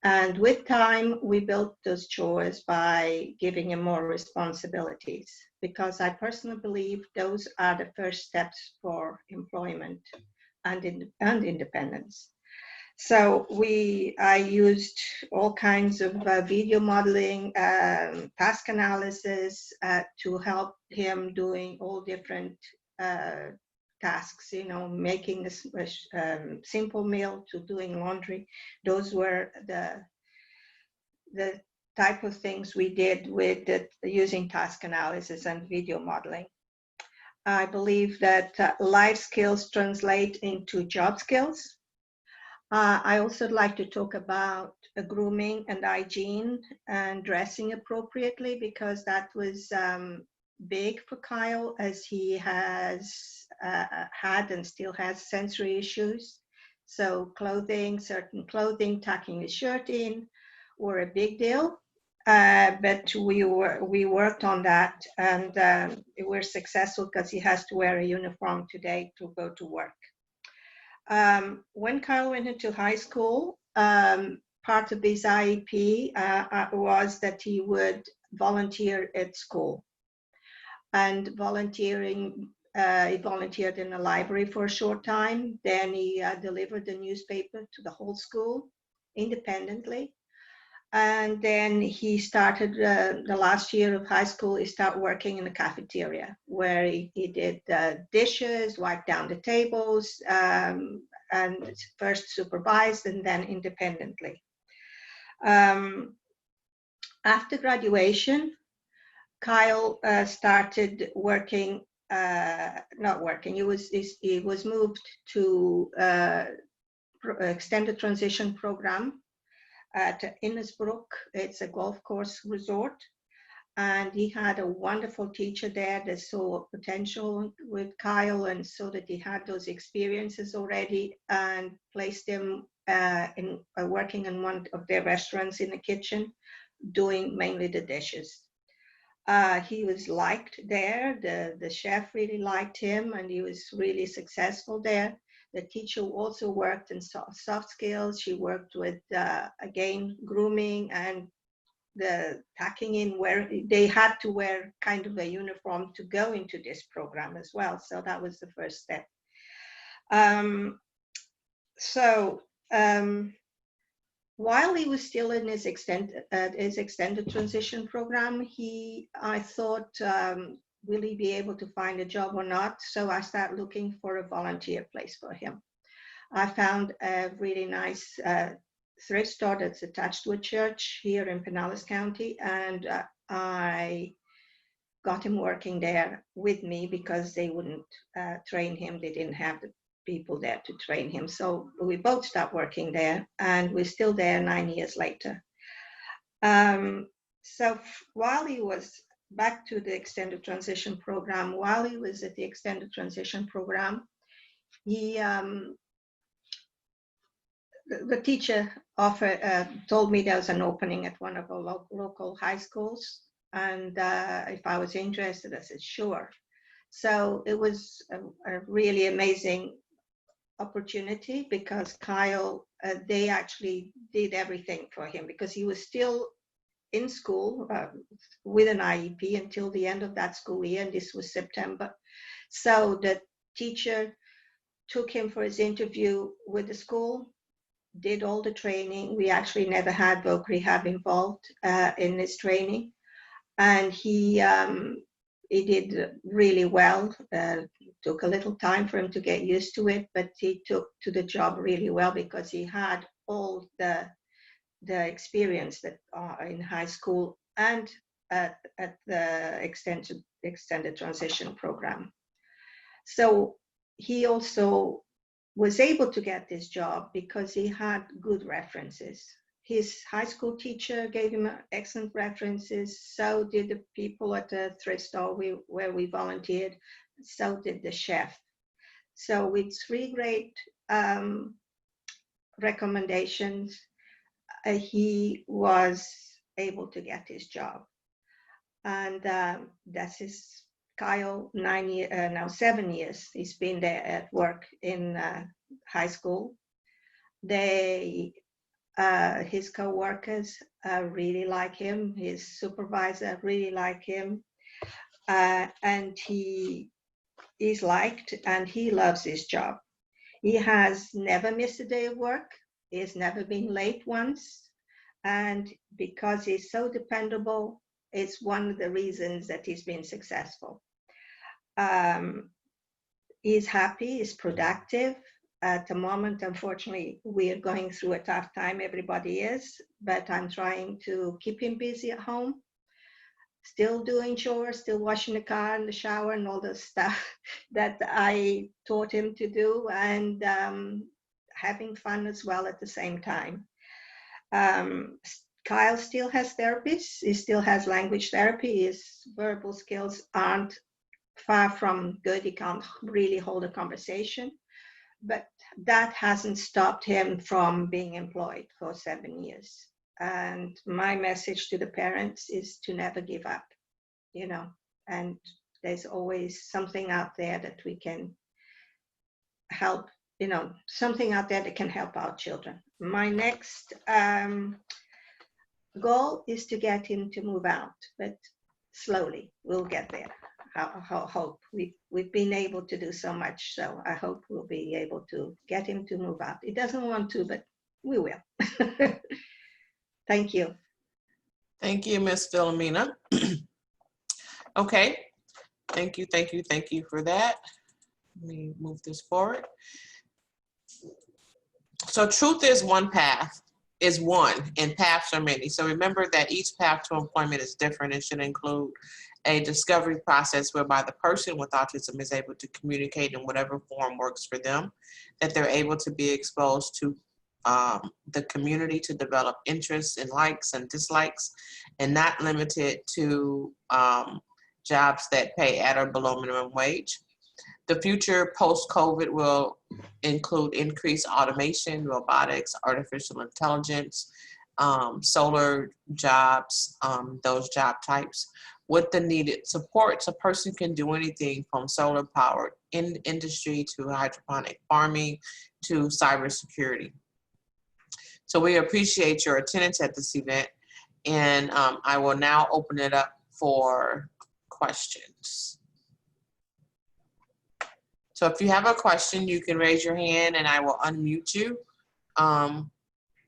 And with time, we built those chores by giving him more responsibilities, because I personally believe those are the first steps for employment and independence. So I used all kinds of video modeling, task analysis to help him doing all different tasks, you know, making this simple meal to doing laundry. Those were the type of things we did with using task analysis and video modeling. I believe that life skills translate into job skills. I also like to talk about grooming and hygiene and dressing appropriately, because that was big for Kyle, as he has had and still has sensory issues. So clothing, certain clothing, tucking his shirt in were a big deal. But we worked on that, and we're successful because he has to wear a uniform today to go to work. When Kyle went into high school, part of his IEP was that he would volunteer at school. And volunteering, he volunteered in a library for a short time. Then he delivered the newspaper to the whole school independently. And then he started the last year of high school, he started working in the cafeteria, where he did dishes, wiped down the tables, and first supervised and then independently. After graduation, Kyle started working, not working, he was moved to extended transition program at Innisbrook. It's a golf course resort, and he had a wonderful teacher there that saw potential with Kyle, and so that he had those experiences already, and placed him in working in one of their restaurants in the kitchen, doing mainly the dishes. He was liked there. The chef really liked him, and he was really successful there. The teacher also worked in soft skills. She worked with, again, grooming and the tucking in, where they had to wear kind of a uniform to go into this program as well. So that was the first step. While he was still in his extended transition program, I thought, will he be able to find a job or not? So I started looking for a volunteer place for him. I found a really nice thrift store that's attached to a church here in Pinellas County, and I got him working there with me, because they wouldn't train him. They didn't have the people there to train him. So we both stopped working there, and we're still there 9 years later. So while he was back to the extended transition program, while he was at the extended transition program, the teacher told me there was an opening at one of our local high schools, and if I was interested, I said sure. So it was a really amazing opportunity, because Kyle, they actually did everything for him, because he was still in school with an IEP until the end of that school year, and this was September. So the teacher took him for his interview with the school, did all the training. We actually never had voc rehab involved in this training, and he did really well. Took a little time for him to get used to it, but he took to the job really well, because he had all the experience that in high school and at the extended transition program. So he also was able to get this job because he had good references. His high school teacher gave him excellent references. So did the people at the thrift store where we volunteered. So did the chef. So with 3 great recommendations, he was able to get his job. And that's his Kyle, 7 years. He's been there at work in high school. His co-workers really like him. His supervisor really like him. And he is liked, and he loves his job. He has never missed a day of work. He has never been late once. And because he's so dependable, it's one of the reasons that he's been successful. He's happy, he's productive. At the moment, unfortunately, we are going through a tough time, everybody is, but I'm trying to keep him busy at home. Still doing chores, still washing the car and the shower and all the stuff that I taught him to do, and having fun as well at the same time. Kyle still has therapists. He still has language therapy. His verbal skills aren't far from good. He can't really hold a conversation, but that hasn't stopped him from being employed for 7 years. And my message to the parents is to never give up, you know, and there's always something out there that we can help, you know, something out there that can help our children. My next goal is to get him to move out, but slowly we'll get there. I hope we've been able to do so much, so I hope we'll be able to get him to move out. He doesn't want to, but we will. Thank you. Thank you, Ms. Philomena. Okay, thank you for that. Let me move this forward. So truth is one path, is one, and paths are many. So remember that each path to employment is different and should include a discovery process whereby the person with autism is able to communicate in whatever form works for them, that they're able to be exposed to the community to develop interests and likes and dislikes, and not limited to jobs that pay at or below minimum wage. The future post-COVID will include increased automation, robotics, artificial intelligence, solar jobs, those job types. With the needed supports, a person can do anything from solar-powered industry to hydroponic farming to cybersecurity. So we appreciate your attendance at this event, and I will now open it up for questions. So if you have a question, you can raise your hand and I will unmute you,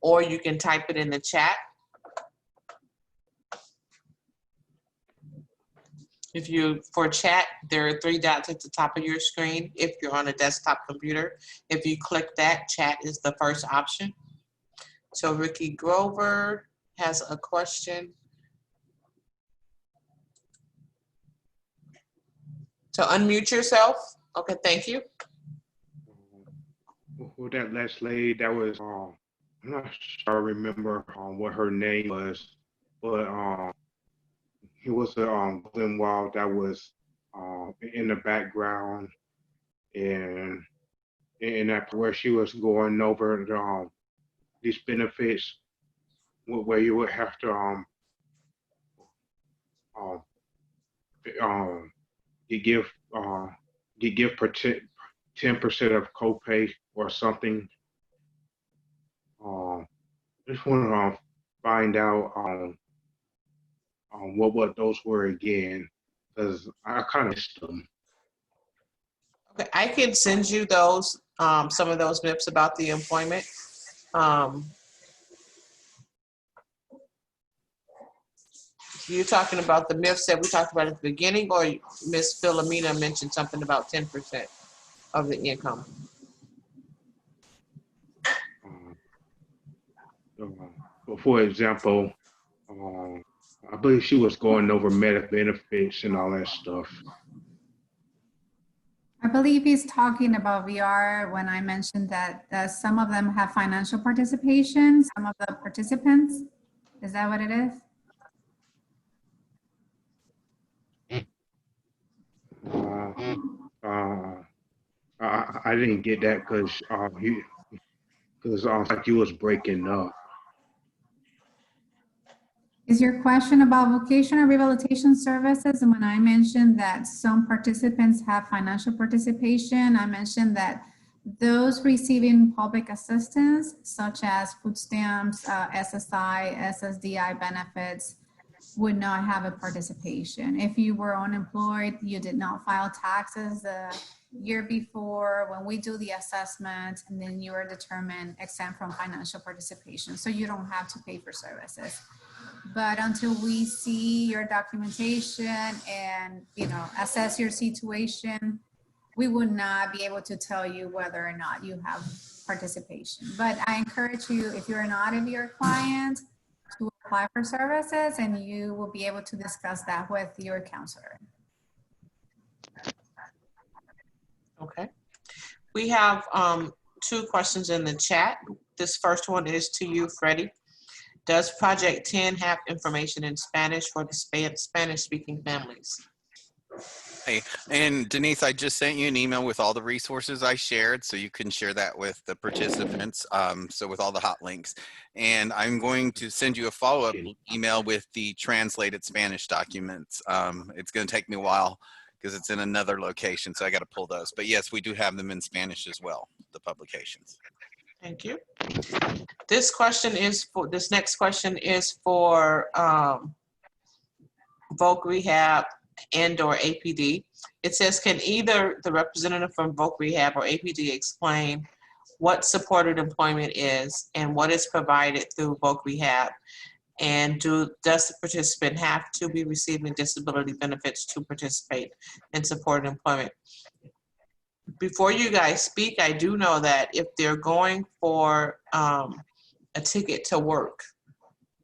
or you can type it in the chat. For chat, there are 3 dots at the top of your screen if you're on a desktop computer. If you click that, chat is the first option. So Ricky Grover has a question. So unmute yourself. Okay, thank you. Well, that last lady, that was, I'm not sure I remember what her name was, but it was a Golden Wall that was in the background, and that where she was going over these benefits, where you would have to give 10% of copay or something. Just want to find out what those were again, because I kind of missed them. Okay, I can send you those, some of those myths about the employment. You're talking about the myths that we talked about at the beginning, or Ms. Philomena mentioned something about 10% of the income? For example, I believe she was going over medical benefits and all that stuff. I believe he's talking about VR when I mentioned that some of them have financial participation, some of the participants. Is that what it is? I didn't get that because like you was breaking up. Is your question about vocational rehabilitation services? And when I mentioned that some participants have financial participation, I mentioned that those receiving public assistance, such as food stamps, SSI, SSDI benefits, would not have a participation. If you were unemployed, you did not file taxes the year before, when we do the assessment, and then you are determined exempt from financial participation. So you don't have to pay for services. But until we see your documentation and, you know, assess your situation, we would not be able to tell you whether or not you have participation. But I encourage you, if you're not a your client, to apply for services, and you will be able to discuss that with your counselor. Okay. We have 2 questions in the chat. This first one is to you, Freddie. Does Project 10 have information in Spanish for the Spanish-speaking families? Hey, and Denise, I just sent you an email with all the resources I shared, so you can share that with the participants, so with all the hot links. And I'm going to send you a follow-up email with the translated Spanish documents. It's going to take me a while because it's in another location, so I got to pull those. But yes, we do have them in Spanish as well, the publications. Thank you. This next question is for Voc Rehab and/or APD. It says, can either the representative from Voc Rehab or APD explain what supported employment is and what is provided through Voc Rehab? And does the participant have to be receiving disability benefits to participate in supported employment? Before you guys speak, I do know that if they're going for a ticket to work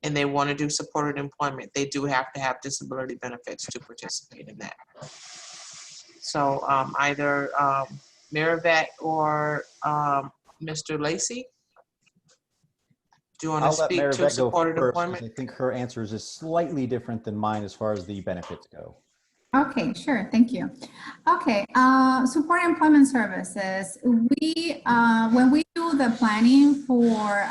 and they want to do supported employment, they do have to have disability benefits to participate in that. So either Miravet or Mr. Lacey, do you want to speak to supported employment? I think her answers is slightly different than mine as far as the benefits go. Okay, sure, thank you. Okay, support employment services. We, when we do the planning for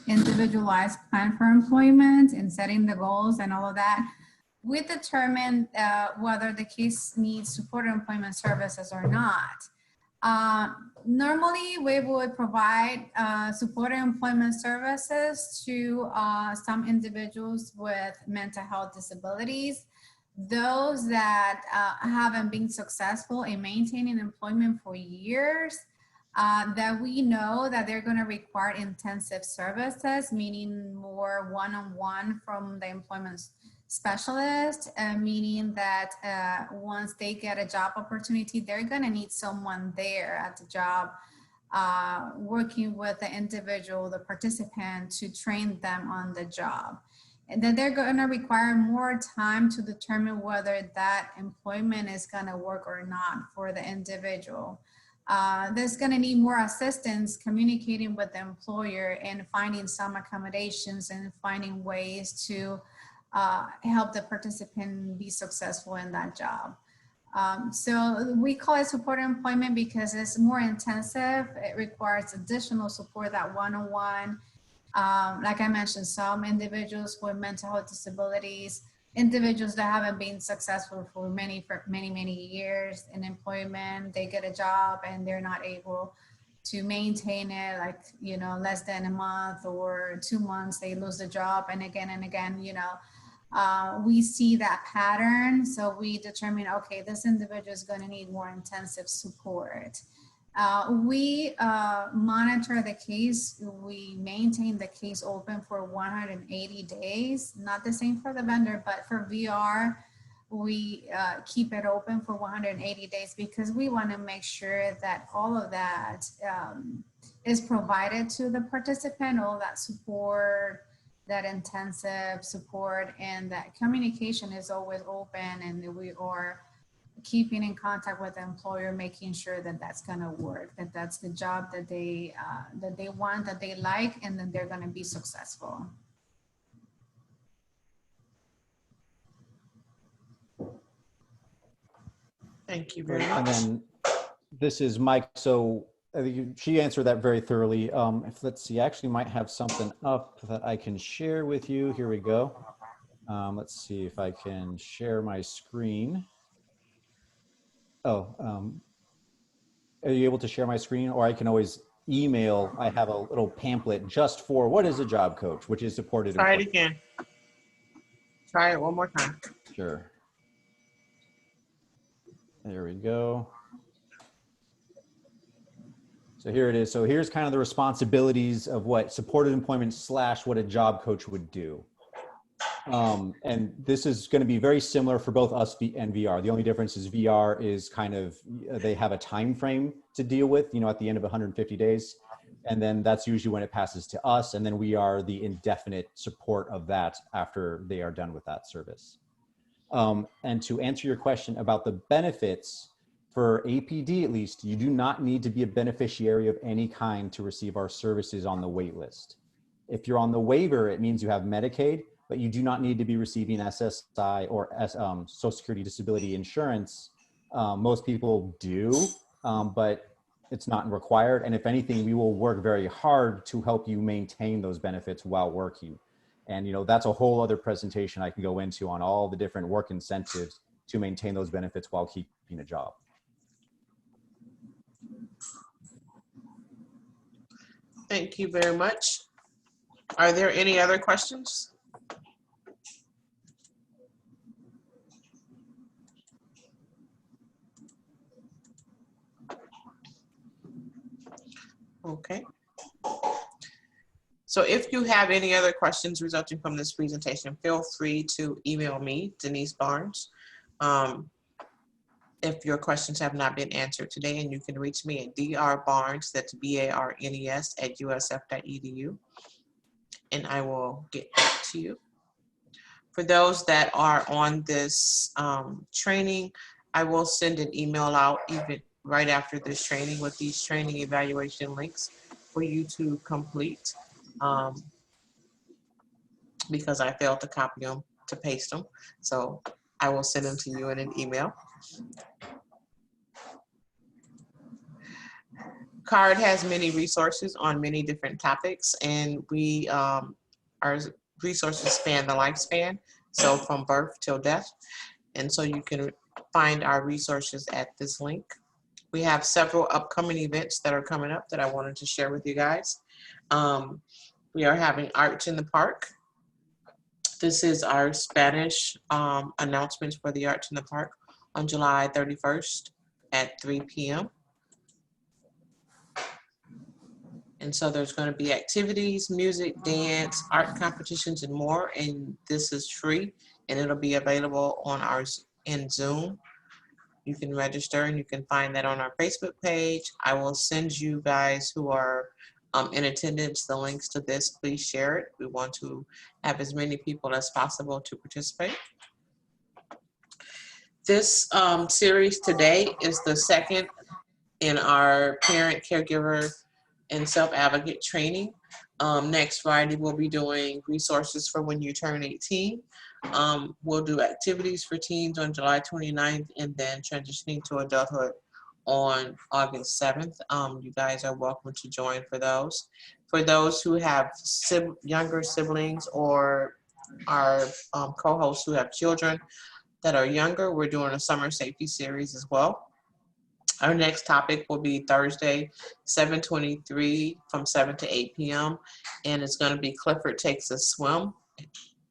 individualized plan for employment and setting the goals and all of that, we determine whether the case needs support employment services or not. Normally, we would provide support employment services to some individuals with mental health disabilities. Those that haven't been successful in maintaining employment for years, that we know that they're going to require intensive services, meaning more one-on-one from the employment specialist, meaning that once they get a job opportunity, they're going to need someone there at the job working with the individual, the participant, to train them on the job. And then they're going to require more time to determine whether that employment is going to work or not for the individual. There's going to need more assistance communicating with the employer and finding some accommodations and finding ways to help the participant be successful in that job. So we call it support employment because it's more intensive. It requires additional support, that one-on-one. Like I mentioned, some individuals with mental health disabilities, individuals that haven't been successful for many years in employment, they get a job and they're not able to maintain it, like, you know, less than a month or 2 months, they lose the job. And again, you know, we see that pattern. So we determine, okay, this individual is going to need more intensive support. We monitor the case. We maintain the case open for 180 days, not the same for the vendor, but for VR, we keep it open for 180 days because we want to make sure that all of that is provided to the participant, all that support, that intensive support, and that communication is always open, and we are keeping in contact with the employer, making sure that that's going to work, that that's the job that they want, that they like, and then they're going to be successful. Thank you very much. And then this is Mike. So she answered that very thoroughly. Let's see, I actually might have something up that I can share with you. Here we go. Let's see if I can share my screen. Oh, are you able to share my screen? Or I can always email. I have a little pamphlet just for what is a job coach, which is supported. Try it again. Try it one more time. Sure. There we go. So here it is. So here's kind of the responsibilities of what supported employment / what a job coach would do. And this is going to be very similar for both us and VR. The only difference is VR is kind of, they have a time frame to deal with, at the end of 150 days. And then that's usually when it passes to us. And then we are the indefinite support of that after they are done with that service. And to answer your question about the benefits, for APD at least, you do not need to be a beneficiary of any kind to receive our services on the wait list. If you're on the waiver, it means you have Medicaid, but you do not need to be receiving SSI or Social Security Disability Insurance. Most people do, but it's not required. And if anything, we will work very hard to help you maintain those benefits while working. And that's a whole other presentation I can go into on all the different work incentives to maintain those benefits while keeping a job. Thank you very much. Are there any other questions? Okay. So if you have any other questions resulting from this presentation, feel free to email me, Denise Barnes, if your questions have not been answered today, and you can reach me at drbarnes, that's BARNES @usf.edu, and I will get back to you. For those that are on this training, I will send an email out even right after this training with these training evaluation links for you to complete, because I failed to copy them, to paste them. So I will send them to you in an email. CARD has many resources on many different topics, and our resources span the lifespan, so from birth till death. And so you can find our resources at this link. We have several upcoming events that are coming up that I wanted to share with you guys. We are having Arts in the Park. This is our Spanish announcements for the Arts in the Park on July 31st at 3 p.m. And so there's going to be activities, music, dance, art competitions, and more. And this is free, and it'll be available on ours in Zoom. You can register, and you can find that on our Facebook page. I will send you guys who are in attendance the links to this. Please share it. We want to have as many people as possible to participate. This series today is the second in our parent, caregiver, and self-advocate training. Next Friday, we'll be doing resources for when you turn 18. We'll do activities for teens on July 29th, and then transitioning to adulthood on August 7th. You guys are welcome to join for those. For those who have younger siblings or our co-hosts who have children that are younger, we're doing a summer safety series as well. Our next topic will be Thursday, 7/23 from 7 to 8 p.m. And it's going to be Clifford Takes a Swim,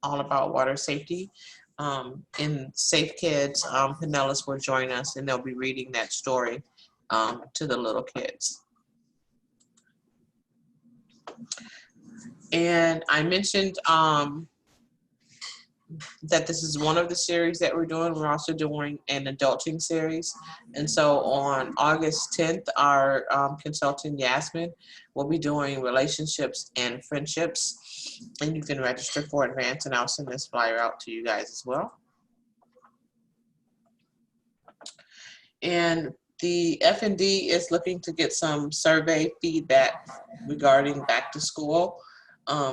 all about water safety. And Safe Kids, Pinellas will join us, and they'll be reading that story to the little kids. And I mentioned that this is one of the series that we're doing. We're also doing an adulting series. And so on August 10th, our consultant Yasmin will be doing relationships and friendships. And you can register for advance, and I'll send this flyer out to you guys as well. And the F&D is looking to get some survey feedback regarding back to school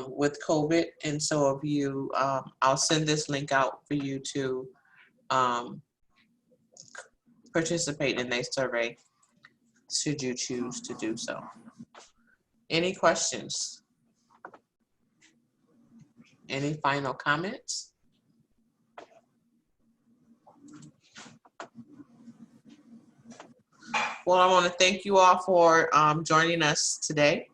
with COVID. And so if you, I'll send this link out for you to participate in their survey should you choose to do so. Any questions? Any final comments? Well, I want to thank you all for joining us today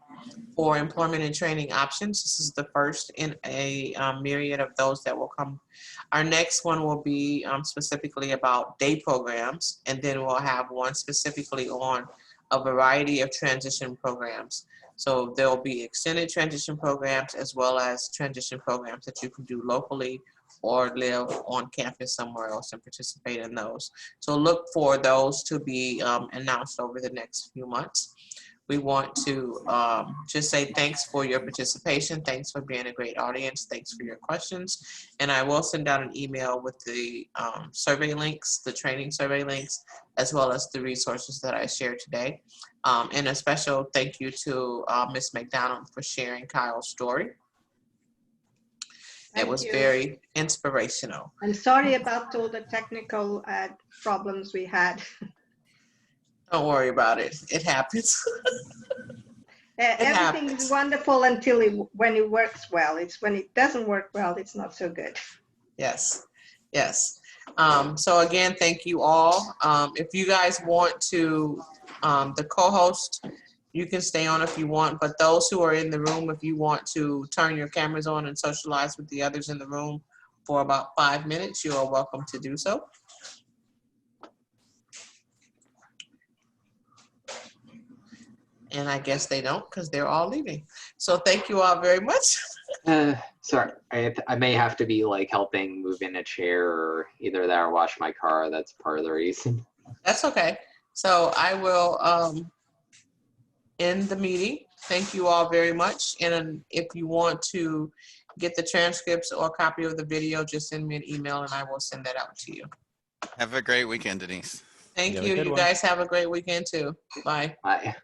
for employment and training options. This is the first in a myriad of those that will come. Our next one will be specifically about day programs, and then we'll have one specifically on a variety of transition programs. So there'll be extended transition programs as well as transition programs that you can do locally or live on campus somewhere else and participate in those. So look for those to be announced over the next few months. We want to just say thanks for your participation. Thanks for being a great audience. Thanks for your questions. And I will send out an email with the survey links, the training survey links, as well as the resources that I shared today. And a special thank you to Ms. McDonald for sharing Kyle's story. It was very inspirational. I'm sorry about all the technical problems we had. Don't worry about it. It happens. Everything is wonderful until when it works well. It's when it doesn't work well, it's not so good. Yes, yes. So again, thank you all. If you guys want to, the co-host, you can stay on if you want, but those who are in the room, if you want to turn your cameras on and socialize with the others in the room for about 5 minutes, you are welcome to do so. And I guess they don't because they're all leaving. So thank you all very much. Sorry, I may have to be like helping move in a chair or either that or wash my car. That's part of the reason. That's okay. So I will end the meeting. Thank you all very much. And if you want to get the transcripts or a copy of the video, just send me an email and I will send that out to you. Have a great weekend, Denise. Thank you. You guys have a great weekend too. Bye. Bye.